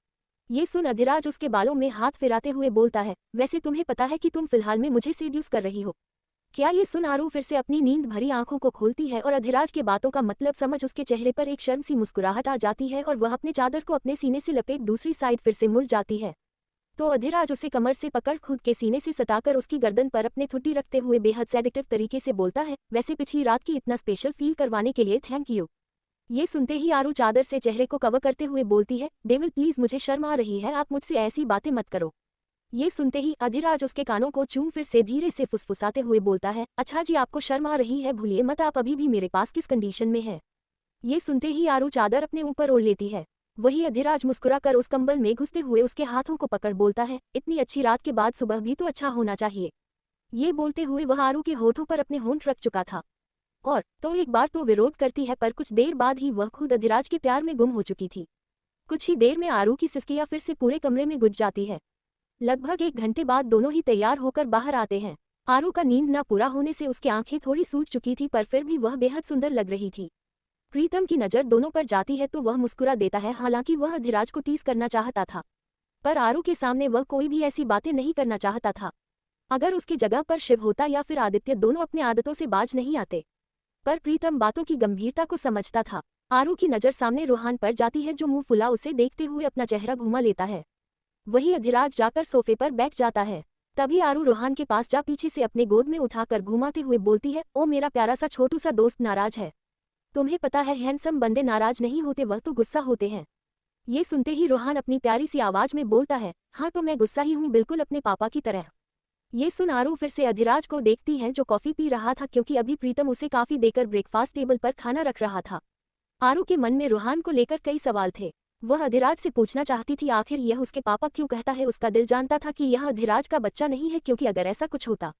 ये सुन अधिराज उसके बालों में हाथ फिराते हुए बोलता है, वैसे तुम्हें पता है कि तुम फिलहाल में मुझे सेड्यूस कर रही हो क्या। ये सुन आरू फिर से अपनी नींद भरी आंखों को खोलती है और अधिराज के बातों का मतलब समझ उसके चेहरे पर एक शर्म सी मुस्कुराहट आ जाती है और वह अपने चादर को अपने सीने से लपेट दूसरी साइड फिर से मुड़ जाती है। तो अधिराज उसे कमर से पकड़ खुद के सीने से सटाकर उसकी गर्दन पर अपने ठुड्डी रखते हुए बेहद सेडेक्टिव तरीके से बोलता है, वैसे पिछली रात की इतना स्पेशल फील करवाने के लिए थैंक यू। ये सुनते ही आरू चादर से चेहरे को कवर करते हुए बोलती है, डेविल प्लीज मुझे शर्म आ रही है, आप मुझसे ऐसी बातें मत करो। ये सुनते ही अधिराज उसके कानों को चूम फिर से धीरे से फुसफुसाते हुए बोलता है, अच्छा जी आपको शर्म आ रही है, भूलिए मत आप अभी भी मेरे पास किस कंडीशन में है। ये सुनते ही आरू चादर अपने ऊपर ओढ़ लेती है। वही अधिराज मुस्कुरा कर उस कंबल में घुसते हुए उसके हाथों को पकड़ बोलता है, इतनी अच्छी रात के बाद सुबह भी तो अच्छा होना चाहिए। ये बोलते हुए वह आरू के होठों पर अपने होंठ रख चुका था और तो एक बार तो विरोध करती है, पर कुछ देर बाद ही वह खुद अधिराज के प्यार में गुम हो चुकी थी। कुछ ही देर में आरू की सिसकियां फिर से पूरे कमरे में गुंज जाती है। लगभग 1 घंटे बाद दोनों ही तैयार होकर बाहर आते हैं। आरू का नींद न पूरा होने से उसकी आंखें थोड़ी सूज चुकी थी, पर फिर भी वह बेहद सुंदर लग रही थी। प्रीतम की नज़र दोनों पर जाती है तो वह मुस्कुरा देता है, हालांकि वह अधिराज को टीज करना चाहता था, पर आरू के सामने वह कोई भी ऐसी बातें नहीं करना चाहता था। अगर उसकी जगह पर शिव होता या फिर आदित्य, दोनों अपनी आदतों से बाज नहीं आते, पर प्रीतम बातों की गंभीरता को समझता था। आरू की नज़र सामने रोहान पर जाती है जो मुंह फुला उसे देखते हुए अपना चेहरा घुमा लेता है। वही अधिराज जाकर सोफे पर बैठ जाता है। तभी आरू रोहान के पास जा पीछे से अपने गोद में उठाकर घुमाते हुए बोलती है, ओ मेरा प्यारा सा छोटू सा दोस्त नाराज है। तुम्हें पता है हैंडसम बंदे नाराज नहीं होते, वह तो गुस्सा होते हैं। ये सुनते ही रोहान अपनी प्यारी सी आवाज में बोलता है, हाँ तो मैं गुस्सा ही हूँ, बिल्कुल अपने पापा की तरह। ये सुन आरू फिर से अधिराज को देखती है जो कॉफी पी रहा था, क्योंकि अभी प्रीतम उसे काफी देकर ब्रेकफास्ट टेबल पर खाना रख रहा था। आरू के मन में रोहान को लेकर कई सवाल थे। वह अधिराज से पूछना चाहती थी आखिर यह उसके पापा क्यों कहता है। उसका दिल जानता था कि यह अधिराज का बच्चा नहीं है, क्योंकि अगर ऐसा कुछ होता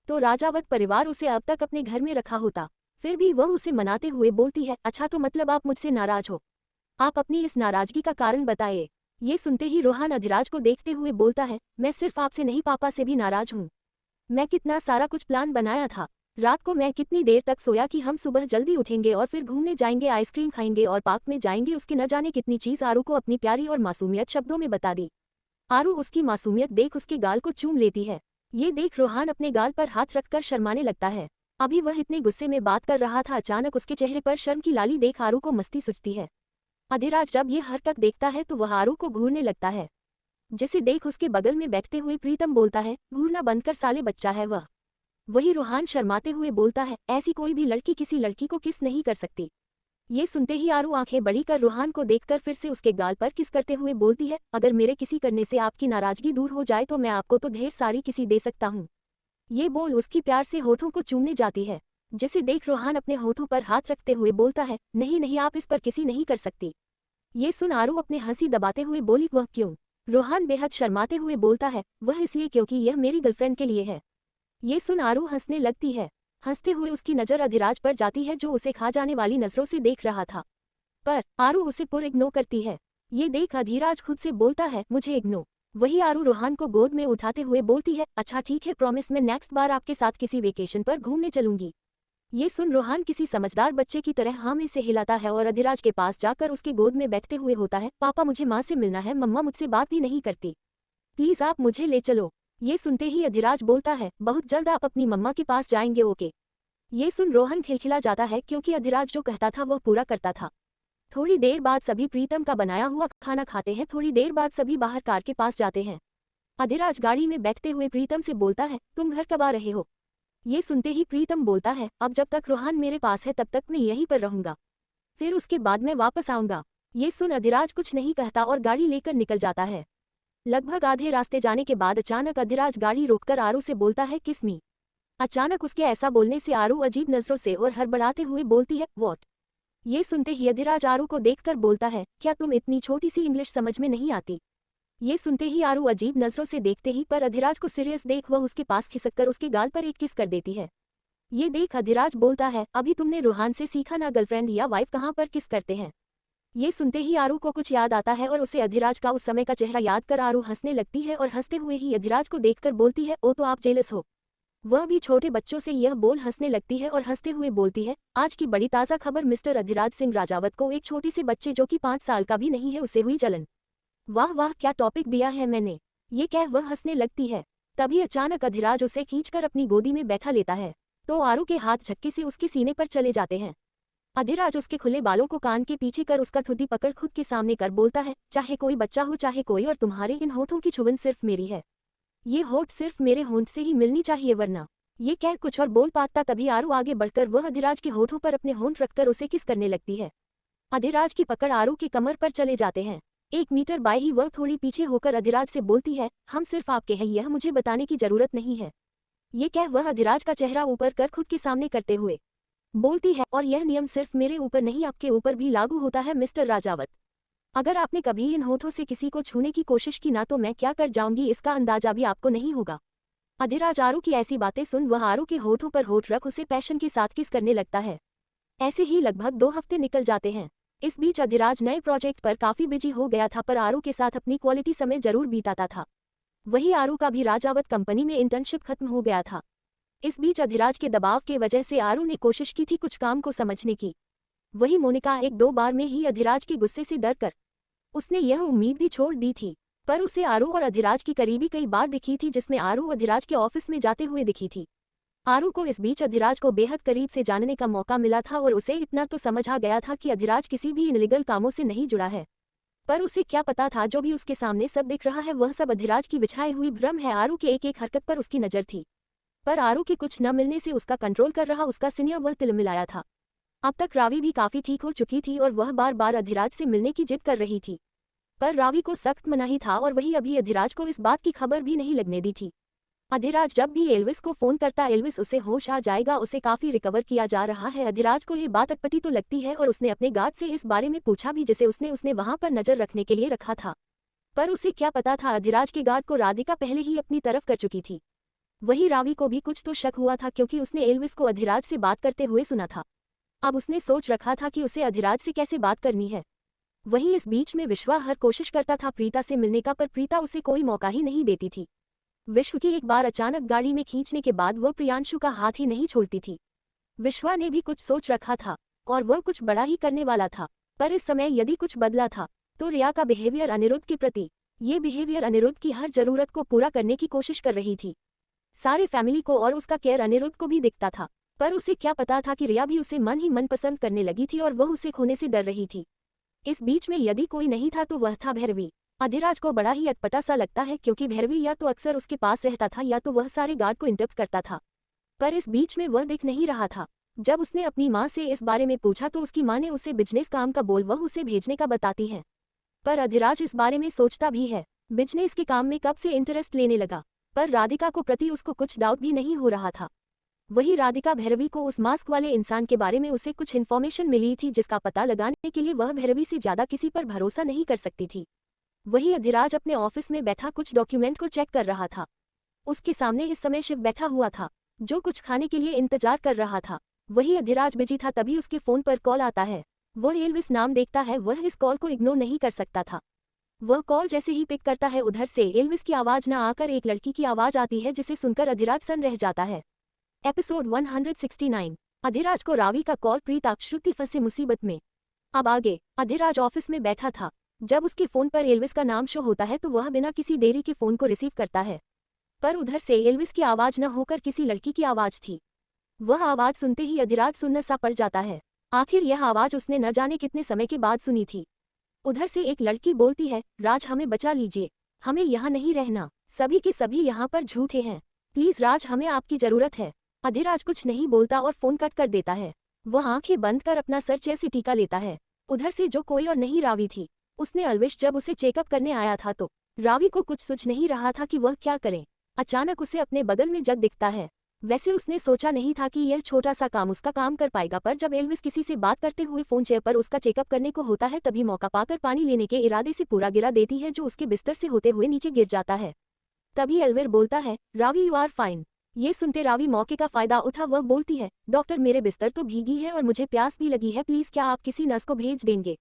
तो राजावत परिवार उसे अब तक अपने घर में रखा होता। फिर भी वह उसे मनाते हुए बोलती है, अच्छा तो मतलब आप मुझसे नाराज हो, आप अपनी इस नाराजगी का कारण बताइए। ये सुनते ही रोहान अधिराज को देखते हुए बोलता है, मैं सिर्फ आपसे नहीं पापा से भी नाराज हूँ। मैं कितना सारा कुछ प्लान बनाया था, रात को मैं कितनी देर तक सोया कि हम सुबह जल्दी उठेंगे और फिर घूमने जाएंगे, आइसक्रीम खाएंगे और पार्क में जाएंगे। उसकी न जाने कितनी चीज आरू को अपनी प्यारी और मासूमियत शब्दों में बता दी। आरू उसकी मासूमियत देख उसके गाल को चूम लेती है। ये देख रोहान अपने गाल पर हाथ रखकर शर्माने लगता है। अभी वह इतने गुस्से में बात कर रहा था, अचानक उसके चेहरे पर शर्म की लाली देख आरू को मस्ती सुझती है। अधिराज जब ये हरकत देखता है तो वह आरू को घूरने लगता है, जिसे देख उसके बगल में बैठते हुए प्रीतम बोलता है, घूरना बंद कर साले, बच्चा है वह। वही रोहान शर्माते हुए बोलता है, ऐसी कोई भी लड़की किसी लड़की को किस नहीं कर सकती। ये सुनते ही आरू आंखें बड़ी कर रोहान को देखकर फिर से उसके गाल पर किस करते हुए बोलती है, अगर मेरे किसी करने से आपकी नाराजगी दूर हो जाए तो मैं आपको तो ढेर सारी किसी दे सकता हूँ। ये बोल उसकी प्यार से होठों को चूमने जाती है, जिसे देख रोहान अपने होठों पर हाथ रखते हुए बोलता है, नहीं नहीं आप इस पर किसी नहीं कर सकती। ये सुन आरू अपने हंसी दबाते हुए बोली, वह क्यों? रोहान बेहद शर्माते हुए बोलता है, वह इसलिए क्योंकि यह मेरी गर्लफ्रेंड के लिए है। ये सुन आरू हंसने लगती है। हंसते हुए उसकी नज़र अधिराज पर जाती है जो उसे खा जाने वाली नजरों से देख रहा था, पर आरू उसे पूरा इग्नोर करती है। ये देख अधिराज खुद से बोलता है, मुझे इग्नोर? वही आरू रोहान को गोद में उठाते हुए बोलती है, अच्छा ठीक है, प्रॉमिस मैं नेक्स्ट बार आपके साथ किसी वेकेशन पर घूमने चलूंगी। ये सुन रोहान किसी समझदार बच्चे की तरह हाँ में से हिलाता है और अधिराज के पास जाकर उसके गोद में बैठते हुए होता है, पापा मुझे माँ से मिलना है, मम्मा मुझसे बात भी नहीं करती, प्लीज आप मुझे ले चलो। ये सुनते ही अधिराज बोलता है, बहुत जल्द आप अपनी मम्मा के पास जाएंगे, ओके। ये सुन रोहन खिलखिला जाता है क्योंकि अधिराज जो कहता था वह पूरा करता था। थोड़ी देर बाद सभी प्रीतम का बनाया हुआ खाना खाते हैं। थोड़ी देर बाद सभी बाहर कार के पास जाते हैं। अधिराज गाड़ी में बैठते हुए प्रीतम से बोलता है, तुम घर कब आ रहे हो? ये सुनते ही प्रीतम बोलता है, अब जब तक रोहन मेरे पास है तब तक मैं यहीं पर रहूंगा, फिर उसके बाद मैं वापस आऊंगा। ये सुन अधिराज कुछ नहीं कहता और गाड़ी लेकर निकल जाता है। लगभग आधे रास्ते जाने के बाद अचानक अधिराज गाड़ी रोककर आरू से बोलता है, किस मी। अचानक उसके ऐसा बोलने से आरू अजीब नजरों से और हड़बड़ाते हुए बोलती है, व्हाट। ये सुनते ही अधिराज आरू को देखकर बोलता है, क्या तुम इतनी छोटी सी इंग्लिश समझ में नहीं आती? ये सुनते ही आरू अजीब नजरों से देखते ही पर अधिराज को सीरियस देख वह उसके पास खिसककर उसके गाल पर एक किस कर देती है। ये देख अधिराज बोलता है, अभी तुमने रोहान से सीखा ना गर्लफ्रेंड या वाइफ कहाँ पर किस करते हैं। ये सुनते ही आरू को कुछ याद आता है और उसे अधिराज का उस समय का चेहरा याद कर आरू हंसने लगती है और हंसते हुए ही अधिराज को देखकर बोलती है, ओ तो आप जेलस हो। वह भी छोटे बच्चों से यह बोल हंसने लगती है और हंसते हुए बोलती है, आज की बड़ी ताज़ा खबर, मिस्टर अधिराज सिंह राजावत को एक छोटी से बच्चे जो कि 5 साल का भी नहीं है उसे हुई जलन। वाह वाह, क्या टॉपिक दिया है मैंने। ये कह वह हंसने लगती है। तभी अचानक अधिराज उसे खींचकर अपनी गोदी में बैठा लेता है तो आरू के हाथ झटके से उसके सीने पर चले जाते हैं। अधिराज उसके खुले बालों को कान के पीछे कर उसका ठुड्डी पकड़ खुद के सामने कर बोलता है, चाहे कोई बच्चा हो चाहे कोई, और तुम्हारे इन होठों की छुबन सिर्फ मेरी है। ये होठ सिर्फ मेरे होंठ से ही मिलनी चाहिए वरना। ये कह कुछ और बोल पाता तभी आरू आगे बढ़कर वह अधिराज के होठों पर अपने होंठ रखकर उसे किस करने लगती है। अधिराज की पकड़ आरू की कमर पर चले जाते हैं। 1 मीटर बाय ही वह थोड़ी पीछे होकर अधिराज से बोलती है, हम सिर्फ आपके हैं, यह मुझे बताने की जरूरत नहीं है। ये कह वह अधिराज का चेहरा ऊपर कर खुद के सामने करते हुए बोलती है, और यह नियम सिर्फ मेरे ऊपर नहीं आपके ऊपर भी लागू होता है मिस्टर राजावत। अगर आपने कभी इन होठों से किसी को छूने की कोशिश की ना तो मैं क्या कर जाऊंगी इसका अंदाजा भी आपको नहीं होगा। अधिराज आरू की ऐसी बातें सुन वह आरू के होठों पर होठ रख उसे पैशन के साथ किस करने लगता है। ऐसे ही लगभग 2 हफ्ते निकल जाते हैं। इस बीच अधिराज नए प्रोजेक्ट पर काफी बिजी हो गया था पर आरू के साथ अपनी क्वालिटी समय जरूर बीताता था। वही आरू का भी राजावत कंपनी में इंटर्नशिप खत्म हो गया था। इस बीच अधिराज के दबाव के वजह से आरू ने कोशिश की थी कुछ काम को समझने की। वही मोनिका 1-2 बार में ही अधिराज के गुस्से से डर कर उसने यह उम्मीद भी छोड़ दी थी, पर उसे आरू और अधिराज की करीबी कई बार दिखी थी जिसमें आरू अधिराज के ऑफिस में जाते हुए दिखी थी। आरू को इस बीच अधिराज को बेहद करीब से जानने का मौका मिला था और उसे इतना तो समझ आ गया था कि अधिराज किसी भी इनलीगल कामों से नहीं जुड़ा है। पर उसे क्या पता था जो भी उसके सामने सब दिख रहा है वह सब अधिराज की बिछाई हुई भ्रम है। आरू के एक एक हरकत पर उसकी नजर थी, पर आरू के कुछ न मिलने से उसका कंट्रोल कर रहा उसका सीनियर वह तिलमिलाया था। अब तक रावी भी काफी ठीक हो चुकी थी और वह बार बार अधिराज से मिलने की जिद कर रही थी, पर रावी को सख्त मनाही था और वही अभी अधिराज को इस बात की खबर भी नहीं लगने दी थी। अधिराज जब भी एल्विस को फोन करता एल्विस उसे होश आ जाएगा, उसे काफी रिकवर किया जा रहा है। अधिराज को ये बात अटपटी तो लगती है और उसने अपने गार्ड से इस बारे में पूछा भी जिसे उसने वहां पर नजर रखने के लिए रखा था, पर उसे क्या पता था अधिराज के गार्ड को राधिका पहले ही अपनी तरफ कर चुकी थी। वही रावी को भी कुछ तो शक हुआ था क्योंकि उसने एल्विस को अधिराज से बात करते हुए सुना था। अब उसने सोच रखा था कि उसे अधिराज से कैसे बात करनी है। वहीं इस बीच में विश्वा हर कोशिश करता था प्रीता से मिलने का, पर प्रीता उसे कोई मौका ही नहीं देती थी। विश्व की एक बार अचानक गाड़ी में खींचने के बाद वह प्रियांशु का हाथ ही नहीं छोड़ती थी। विश्वा ने भी कुछ सोच रखा था और वह कुछ बड़ा ही करने वाला था, पर इस समय यदि कुछ बदला था तो रिया का बिहेवियर अनिरुद्ध के प्रति। ये बिहेवियर अनिरुद्ध की हर जरूरत को पूरा करने की कोशिश कर रही थी, सारे फैमिली को, और उसका केयर अनिरुद्ध को भी दिखता था। पर उसे क्या पता था कि रिया भी उसे मन ही मन पसंद करने लगी थी और वह उसे खोने से डर रही थी। इस बीच में यदि कोई नहीं था तो वह था भैरवी। अधिराज को बड़ा ही अटपटा सा लगता है क्योंकि भैरवी या तो अक्सर उसके पास रहता था या तो वह सारे गार्ड को इंटरप्ट करता था, पर इस बीच में वह दिख नहीं रहा था। जब उसने अपनी माँ से इस बारे में पूछा तो उसकी माँ ने उसे बिजनेस काम का बोल वह उसे भेजने का बताती है, पर अधिराज इस बारे में सोचता भी है। बिजनेस के काम में कब से इंटरेस्ट लेने लगा, पर राधिका को प्रति उसको कुछ डाउट भी नहीं हो रहा था। वही राधिका भैरवी को उस मास्क वाले इंसान के बारे में उसे कुछ इन्फॉर्मेशन मिली थी जिसका पता लगाने के लिए वह भैरवी से ज्यादा किसी पर भरोसा नहीं कर सकती थी। वही अधिराज अपने ऑफिस में बैठा कुछ डॉक्यूमेंट को चेक कर रहा था। उसके सामने इस समय शिव बैठा हुआ था जो कुछ खाने के लिए इंतजार कर रहा था। वही अधिराज बिजी था तभी उसके फोन पर कॉल आता है। वह एल्विस नाम देखता है, वह इस कॉल को इग्नोर नहीं कर सकता था। वह कॉल जैसे ही पिक करता है उधर से एल्विस की आवाज न आकर एक लड़की की आवाज आती है जिसे सुनकर अधिराज सन रह जाता है। एपिसोड 169। अधिराज को रावी का कॉल। प्रीता, श्रुति फंसे मुसीबत में। अब आगे। अधिराज ऑफिस में बैठा था। जब उसके फोन पर एल्विस का नाम शो होता है तो वह बिना किसी देरी के फोन को रिसीव करता है, पर उधर से एल्विस की आवाज न होकर किसी लड़की की आवाज थी। वह आवाज सुनते ही अधिराज सुन्न सा पड़ जाता है। आखिर यह आवाज उसने न जाने कितने समय के बाद सुनी थी। उधर से एक लड़की बोलती है, राज हमें बचा लीजिए, हमें यहाँ नहीं रहना, सभी के सभी यहाँ पर झूठे हैं, प्लीज राज हमें आपकी जरूरत है। अधिराज कुछ नहीं बोलता और फोन कट कर देता है। वह आंखें बंद कर अपना सर जैसे टीका लेता है। उधर से जो कोई और नहीं रावी थी। उसने एल्विस जब उसे चेकअप करने आया था तो रावी को कुछ सूझ नहीं रहा था कि वह क्या करे। अचानक उसे अपने बगल में जग दिखता है। वैसे उसने सोचा नहीं था कि यह छोटा सा काम उसका काम कर पाएगा, पर जब एल्विस किसी से बात करते हुए फोन चेयर पर उसका चेकअप करने को होता है तभी मौका पाकर पानी लेने के इरादे से पूरा गिरा देती है, जो उसके बिस्तर से होते हुए नीचे गिर जाता है। तभी एल्विर बोलता है, रावी यू आर फाइन। ये सुनते रावी मौके का फायदा उठा वह बोलती है, डॉक्टर मेरे बिस्तर तो भीगी है और मुझे प्यास भी लगी है, प्लीज क्या आप किसी नर्स को भेज देंगे।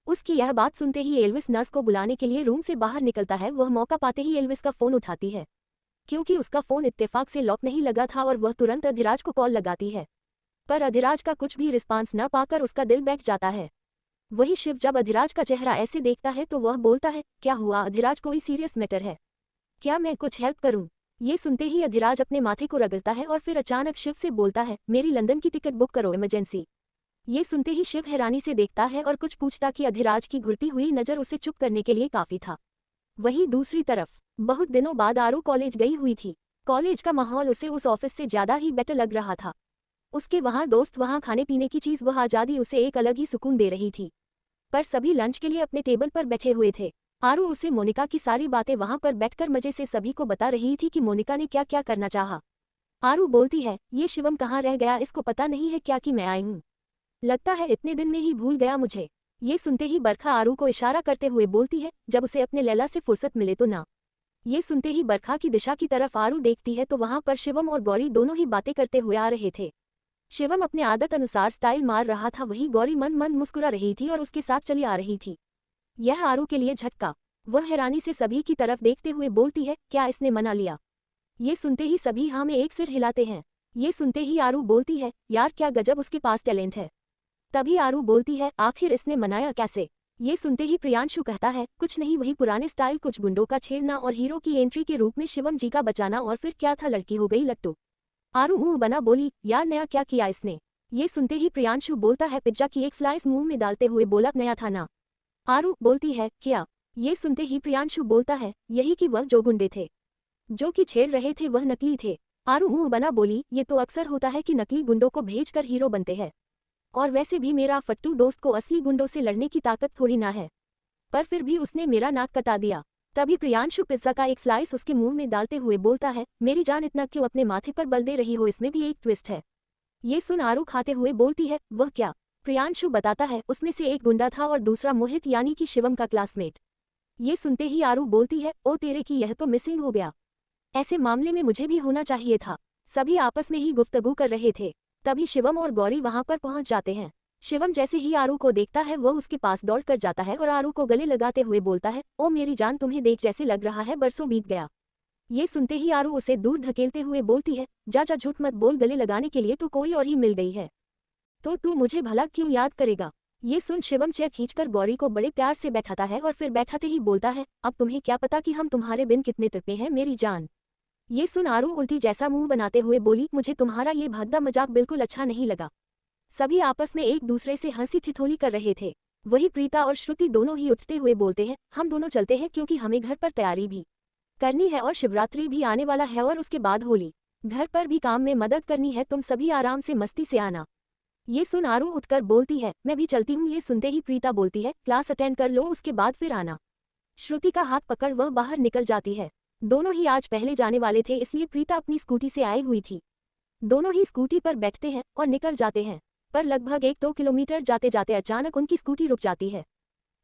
उसकी यह बात सुनते ही एल्विस नर्स को बुलाने के लिए रूम से बाहर निकलता है। वह मौका पाते ही एल्विस का फोन उठाती है, क्योंकि उसका फोन इत्तेफाक से लॉक नहीं लगा था और वह तुरंत अधिराज को कॉल लगाती है, पर अधिराज का कुछ भी रिस्पांस न पाकर उसका दिल बैठ जाता है। वही शिव जब अधिराज का चेहरा ऐसे देखता है तो वह बोलता है, क्या हुआ अधिराज, कोई सीरियस मैटर है क्या, मैं कुछ हेल्प करूं। ये सुनते ही अधिराज अपने माथे को रगड़ता है और फिर अचानक शिव से बोलता है, मेरी लंदन की टिकट बुक करो इमरजेंसी। ये सुनते ही शिव हैरानी से देखता है और कुछ पूछता कि अधिराज की घुरती हुई नजर उसे चुप करने के लिए काफी था। वहीं दूसरी तरफ बहुत दिनों बाद आरू कॉलेज गई हुई थी। कॉलेज का माहौल उसे उस ऑफिस से ज्यादा ही बेटर लग रहा था। उसके वहाँ दोस्त, वहाँ खाने पीने की चीज, वह आजादी उसे एक अलग ही सुकून दे रही थी। पर सभी लंच के लिए अपने टेबल पर बैठे हुए थे। आरू उसे मोनिका की सारी बातें वहां पर बैठकर मजे से सभी को बता रही थी कि मोनिका ने क्या क्या करना चाहा। आरू बोलती है, ये शिवम कहाँ रह गया, इसको पता नहीं है क्या कि मैं आई हूँ, लगता है इतने दिन में ही भूल गया मुझे। ये सुनते ही बरखा आरू को इशारा करते हुए बोलती है, जब उसे अपने लैला से फुर्सत मिले तो ना। ये सुनते ही बरखा की दिशा की तरफ आरू देखती है तो वहां पर शिवम और गौरी दोनों ही बातें करते हुए आ रहे थे। शिवम अपने आदत अनुसार स्टाइल मार रहा था, वहीं गौरी मन मन मुस्कुरा रही थी और उसके साथ चली आ रही थी। यह आरू के लिए झटका। वह हैरानी से सभी की तरफ देखते हुए बोलती है, क्या इसने मना लिया। ये सुनते ही सभी हाँ में एक सिर हिलाते हैं। ये सुनते ही आरू बोलती है, यार क्या गजब उसके पास टैलेंट है। तभी आरू बोलती है, आखिर इसने मनाया कैसे। ये सुनते ही प्रियांशु कहता है, कुछ नहीं, वही पुराने स्टाइल, कुछ गुंडों का छेड़ना और हीरो की एंट्री के रूप में शिवम जी का बचाना, और फिर क्या था, लड़की हो गई लट्टू। आरू मुंह बना बोली, यार नया क्या किया इसने। ये सुनते ही प्रियांशु बोलता है, पिज्जा की एक स्लाइस मुंह में डालते हुए बोला, नया था ना। आरू बोलती है, क्या। ये सुनते ही प्रियांशु बोलता है, यही कि वह जो गुंडे थे जो कि छेड़ रहे थे वह नकली थे। आरू मुंह बना बोली, ये तो अक्सर होता है कि नकली गुंडों को भेजकर हीरो बनते हैं, और वैसे भी मेरा फट्टू दोस्त को असली गुंडों से लड़ने की ताकत थोड़ी ना है, पर फिर भी उसने मेरा नाक कटा दिया। तभी प्रियांशु पिज्जा का एक स्लाइस उसके मुंह में डालते हुए बोलता है, मेरी जान इतना क्यों अपने माथे पर बल दे रही हो, इसमें भी एक ट्विस्ट है। ये सुन आरू खाते हुए बोलती है, वह क्या। प्रियांशु बताता है, उसमें से एक गुंडा था और दूसरा मोहित यानी कि शिवम का क्लासमेट। ये सुनते ही आरू बोलती है, ओ तेरे की, यह तो मिसिंग हो गया, ऐसे मामले में मुझे भी होना चाहिए था। सभी आपस में ही गुफ्तगू कर रहे थे। तभी शिवम और गौरी वहां पर पहुंच जाते हैं। शिवम जैसे ही आरू को देखता है वह उसके पास दौड़ कर जाता है और आरू को गले लगाते हुए बोलता है, ओ मेरी जान, तुम्हें देख जैसे लग रहा है बरसों बीत गया। ये सुनते ही आरू उसे दूर धकेलते हुए बोलती है, जा जा, झूठ मत बोल, गले लगाने के लिए तो कोई और ही मिल गई है, तो तू मुझे भला क्यों याद करेगा। ये सुन शिवम चेयर खींचकर गौरी को बड़े प्यार से बैठाता है और फिर बैठाते ही बोलता है, अब तुम्हें क्या पता कि हम तुम्हारे बिन कितने तड़पे हैं मेरी जान। ये सुन आरू उल्टी जैसा मुंह बनाते हुए बोली, मुझे तुम्हारा ये भद्दा मजाक बिल्कुल अच्छा नहीं लगा। सभी आपस में एक दूसरे से हंसी ठिठोली कर रहे थे। वही प्रीता और श्रुति दोनों ही उठते हुए बोलते हैं, हम दोनों चलते हैं क्योंकि हमें घर पर तैयारी भी करनी है और शिवरात्रि भी आने वाला है और उसके बाद होली, घर पर भी काम में मदद करनी है, तुम सभी आराम से मस्ती से आना। ये सुन आरू उठकर बोलती है, मैं भी चलती हूँ। ये सुनते ही प्रीता बोलती है, क्लास अटेंड कर लो, उसके बाद फिर आना। श्रुति का हाथ पकड़ वह बाहर निकल जाती है। दोनों ही आज पहले जाने वाले थे, इसलिए प्रीता अपनी स्कूटी से आई हुई थी। दोनों ही स्कूटी पर बैठते हैं और निकल जाते हैं, पर लगभग 1-2 किलोमीटर जाते जाते अचानक उनकी स्कूटी रुक जाती है।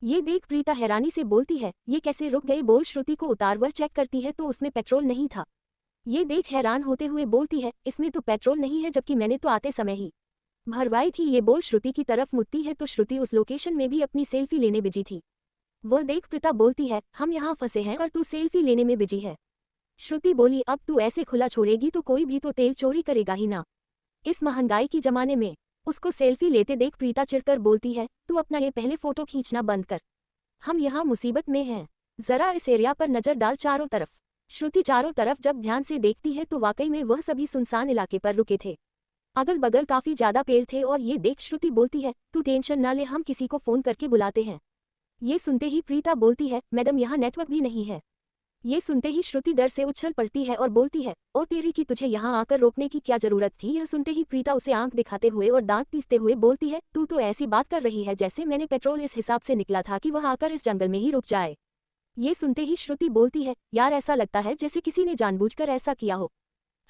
ये देख प्रीता हैरानी से बोलती है, ये कैसे रुक गई, बोल श्रुति को उतार। वह चेक करती है तो उसमें पेट्रोल नहीं था। ये देख हैरान होते हुए बोलती है, इसमें तो पेट्रोल नहीं है, जबकि मैंने तो आते समय ही भरवाई थी। ये बोल श्रुति की तरफ मुड़ती है तो श्रुति उस लोकेशन में भी अपनी सेल्फी लेने बिजी थी। वह देख प्रीता बोलती है, हम यहाँ फंसे हैं और तू सेल्फी लेने में बिजी है। श्रुति बोली, अब तू ऐसे खुला छोड़ेगी तो कोई भी तो तेल चोरी करेगा ही ना। इस महंगाई की जमाने में उसको सेल्फी लेते देख प्रीता चिढ़कर बोलती है, तू अपना ये पहले फोटो खींचना बंद कर, हम यहाँ मुसीबत में हैं। जरा इस एरिया पर नजर डाल चारों तरफ। श्रुति चारों तरफ जब ध्यान से देखती है तो वाकई में वह सभी सुनसान इलाके पर रुके थे। अगल बगल काफी ज्यादा पेड़ थे और ये देख श्रुति बोलती है, तू टेंशन ना ले, हम किसी को फोन करके बुलाते हैं। ये सुनते ही प्रीता बोलती है, मैडम यहाँ नेटवर्क भी नहीं है। ये सुनते ही श्रुति डर से उछल पड़ती है और बोलती है, ओ तेरी की, तुझे यहाँ आकर रोकने की क्या जरूरत थी। यह सुनते ही प्रीता उसे आंख दिखाते हुए और दांत पीसते हुए बोलती है, तू तो ऐसी बात कर रही है जैसे मैंने पेट्रोल इस हिसाब से निकला था कि वह आकर इस जंगल में ही रुक जाए। ये सुनते ही श्रुति बोलती है, यार ऐसा लगता है जैसे किसी ने जानबूझकर ऐसा किया हो,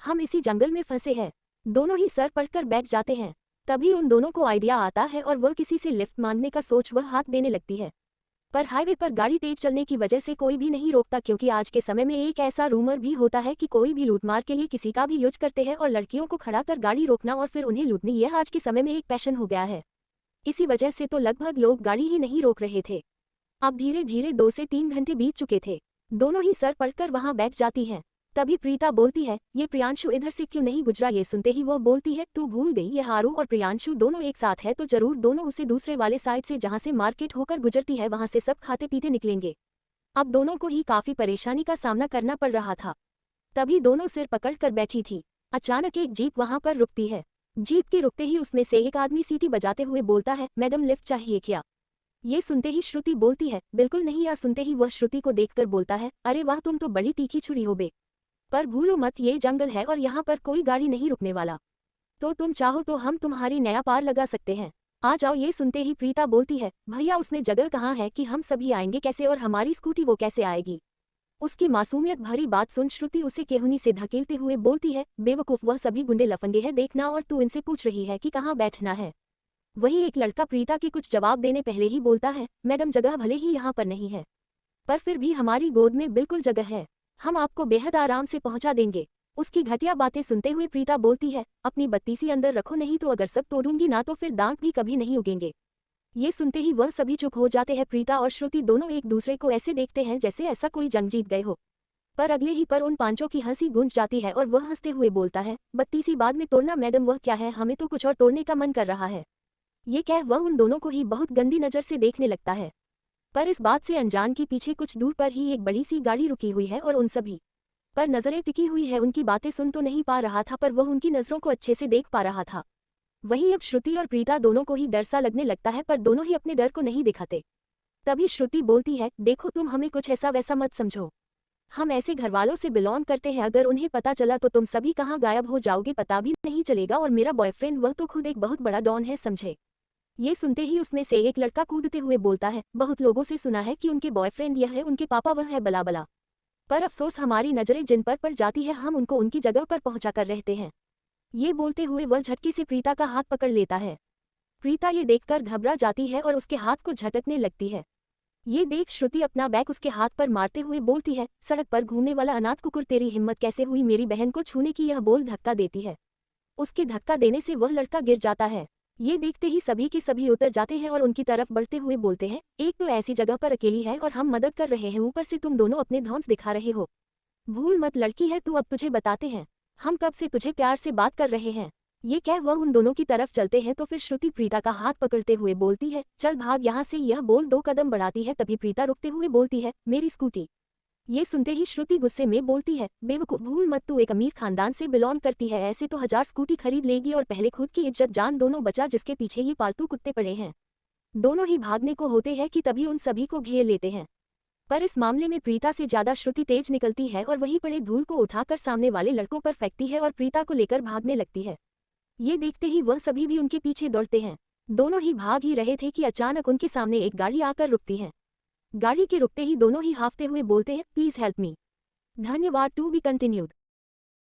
हम इसी जंगल में फंसे हैं। दोनों ही सर पड़कर बैठ जाते हैं। तभी उन दोनों को आइडिया आता है और वह किसी से लिफ्ट मांगने का सोच वह हाथ देने लगती है। पर हाईवे पर गाड़ी तेज चलने की वजह से कोई भी नहीं रोकता, क्योंकि आज के समय में एक ऐसा रूमर भी होता है कि कोई भी लूटमार के लिए किसी का भी यूज करते हैं और लड़कियों को खड़ा कर गाड़ी रोकना और फिर उन्हें लूटनी, यह आज के समय में एक पैशन हो गया है। इसी वजह से तो लगभग लोग गाड़ी ही नहीं रोक रहे थे। अब धीरे धीरे 2 से 3 घंटे बीत चुके थे। दोनों ही सर पड़कर वहां बैठ जाती हैं। तभी प्रीता बोलती है, ये प्रियांशु इधर से क्यों नहीं गुजरा। ये सुनते ही वह बोलती है, तू भूल गई, ये आरू और प्रियांशु दोनों एक साथ है तो जरूर दोनों उसे दूसरे वाले साइड से जहां से मार्केट होकर गुजरती है वहां से सब खाते पीते निकलेंगे। अब दोनों को ही काफी परेशानी का सामना करना पड़ रहा था। तभी दोनों सिर पकड़ कर बैठी थी। अचानक एक जीप वहां पर रुकती है। जीप के रुकते ही उसमें से एक आदमी सीटी बजाते हुए बोलता है, मैडम लिफ्ट चाहिए क्या। ये सुनते ही श्रुति बोलती है, बिल्कुल नहीं। या सुनते ही वह श्रुति को देखकर बोलता है, अरे वाह, तुम तो बड़ी तीखी छुरी हो बे। पर भूलो मत, ये जंगल है और यहाँ पर कोई गाड़ी नहीं रुकने वाला, तो तुम चाहो तो हम तुम्हारी नया पार लगा सकते हैं, आ जाओ। ये सुनते ही प्रीता बोलती है, भैया उसमें जगह कहाँ है कि हम सभी आएंगे कैसे और हमारी स्कूटी वो कैसे आएगी। उसकी मासूमियत भरी बात सुन श्रुति उसे केहुनी से धकेलते हुए बोलती है, बेवकूफ, वह सभी गुंडे लफंगे हैं देखना, और तू इनसे पूछ रही है कि कहाँ बैठना है। वही एक लड़का प्रीता के कुछ जवाब देने पहले ही बोलता है, मैडम जगह भले ही यहाँ पर नहीं है, पर फिर भी हमारी गोद में बिल्कुल जगह है, हम आपको बेहद आराम से पहुंचा देंगे। उसकी घटिया बातें सुनते हुए प्रीता बोलती है, अपनी बत्तीसी अंदर रखो, नहीं तो अगर सब तोड़ूंगी ना तो फिर दांत भी कभी नहीं उगेंगे। ये सुनते ही वह सभी चुप हो जाते हैं। प्रीता और श्रुति दोनों एक दूसरे को ऐसे देखते हैं जैसे ऐसा कोई जंग जीत गए हो। पर अगले ही पर उन पांचों की हंसी गूंज जाती है और वह हंसते हुए बोलता है, बत्तीसी बाद में तोड़ना मैडम, वह क्या है, हमें तो कुछ और तोड़ने का मन कर रहा है। ये कह वह उन दोनों को ही बहुत गंदी नजर से देखने लगता है। पर इस बात से अनजान की पीछे कुछ दूर पर ही एक बड़ी सी गाड़ी रुकी हुई है और उन सभी पर नजरें टिकी हुई है। उनकी बातें सुन तो नहीं पा रहा था पर वह उनकी नजरों को अच्छे से देख पा रहा था। वहीं अब श्रुति और प्रीता दोनों को ही डर सा लगने लगता है, पर दोनों ही अपने डर को नहीं दिखाते। तभी श्रुति बोलती है, देखो तुम हमें कुछ ऐसा वैसा मत समझो, हम ऐसे घरवालों से बिलोंग करते हैं, अगर उन्हें पता चला तो तुम सभी कहाँ गायब हो जाओगे पता भी नहीं चलेगा, और मेरा बॉयफ्रेंड वह तो खुद एक बहुत बड़ा डॉन है, समझे। ये सुनते ही उसमें से एक लड़का कूदते हुए बोलता है, बहुत लोगों से सुना है कि उनके बॉयफ्रेंड यह है, उनके पापा वह है, बला बला, पर अफसोस हमारी नजरें जिन पर पड़ जाती है हम उनको उनकी जगह पर पहुंचा कर रहते हैं। ये बोलते हुए वह झटके से प्रीता का हाथ पकड़ लेता है। प्रीता ये देखकर घबरा जाती है और उसके हाथ को झटकने लगती है। ये देख श्रुति अपना बैग उसके हाथ पर मारते हुए बोलती है, सड़क पर घूमने वाला अनाथ कुकुर, तेरी हिम्मत कैसे हुई मेरी बहन को छूने की। यह बोल धक्का देती है। उसके धक्का देने से वह लड़का गिर जाता है। ये देखते ही सभी के सभी उतर जाते हैं और उनकी तरफ बढ़ते हुए बोलते हैं, एक तो ऐसी जगह पर अकेली है और हम मदद कर रहे हैं, ऊपर से तुम दोनों अपने धौंस दिखा रहे हो। भूल मत लड़की है तू, अब तुझे बताते हैं हम कब से तुझे प्यार से बात कर रहे हैं। ये कह वह उन दोनों की तरफ चलते हैं तो फिर श्रुति प्रीता का हाथ पकड़ते हुए बोलती है, चल भाग यहाँ से। यह बोल 2 कदम बढ़ाती है, तभी प्रीता रुकते हुए बोलती है, मेरी स्कूटी। ये सुनते ही श्रुति गुस्से में बोलती है, बेवकूफ, भूल मत तू एक अमीर खानदान से बिलोंग करती है, ऐसे तो 1000 स्कूटी खरीद लेगी और पहले खुद की इज्जत जान दोनों बचा, जिसके पीछे ये पालतू कुत्ते पड़े हैं। दोनों ही भागने को होते हैं कि तभी उन सभी को घेर लेते हैं। पर इस मामले में प्रीता से ज्यादा श्रुति तेज निकलती है और वहीं पड़े धूल को उठाकर सामने वाले लड़कों पर फेंकती है और प्रीता को लेकर भागने लगती है। ये देखते ही वह सभी भी उनके पीछे दौड़ते हैं। दोनों ही भाग ही रहे थे कि अचानक उनके सामने एक गाड़ी आकर रुकती है। गाड़ी के रुकते ही दोनों ही हाफते हुए बोलते हैं, प्लीज हेल्प मी। धन्यवाद, टू बी कंटिन्यूड।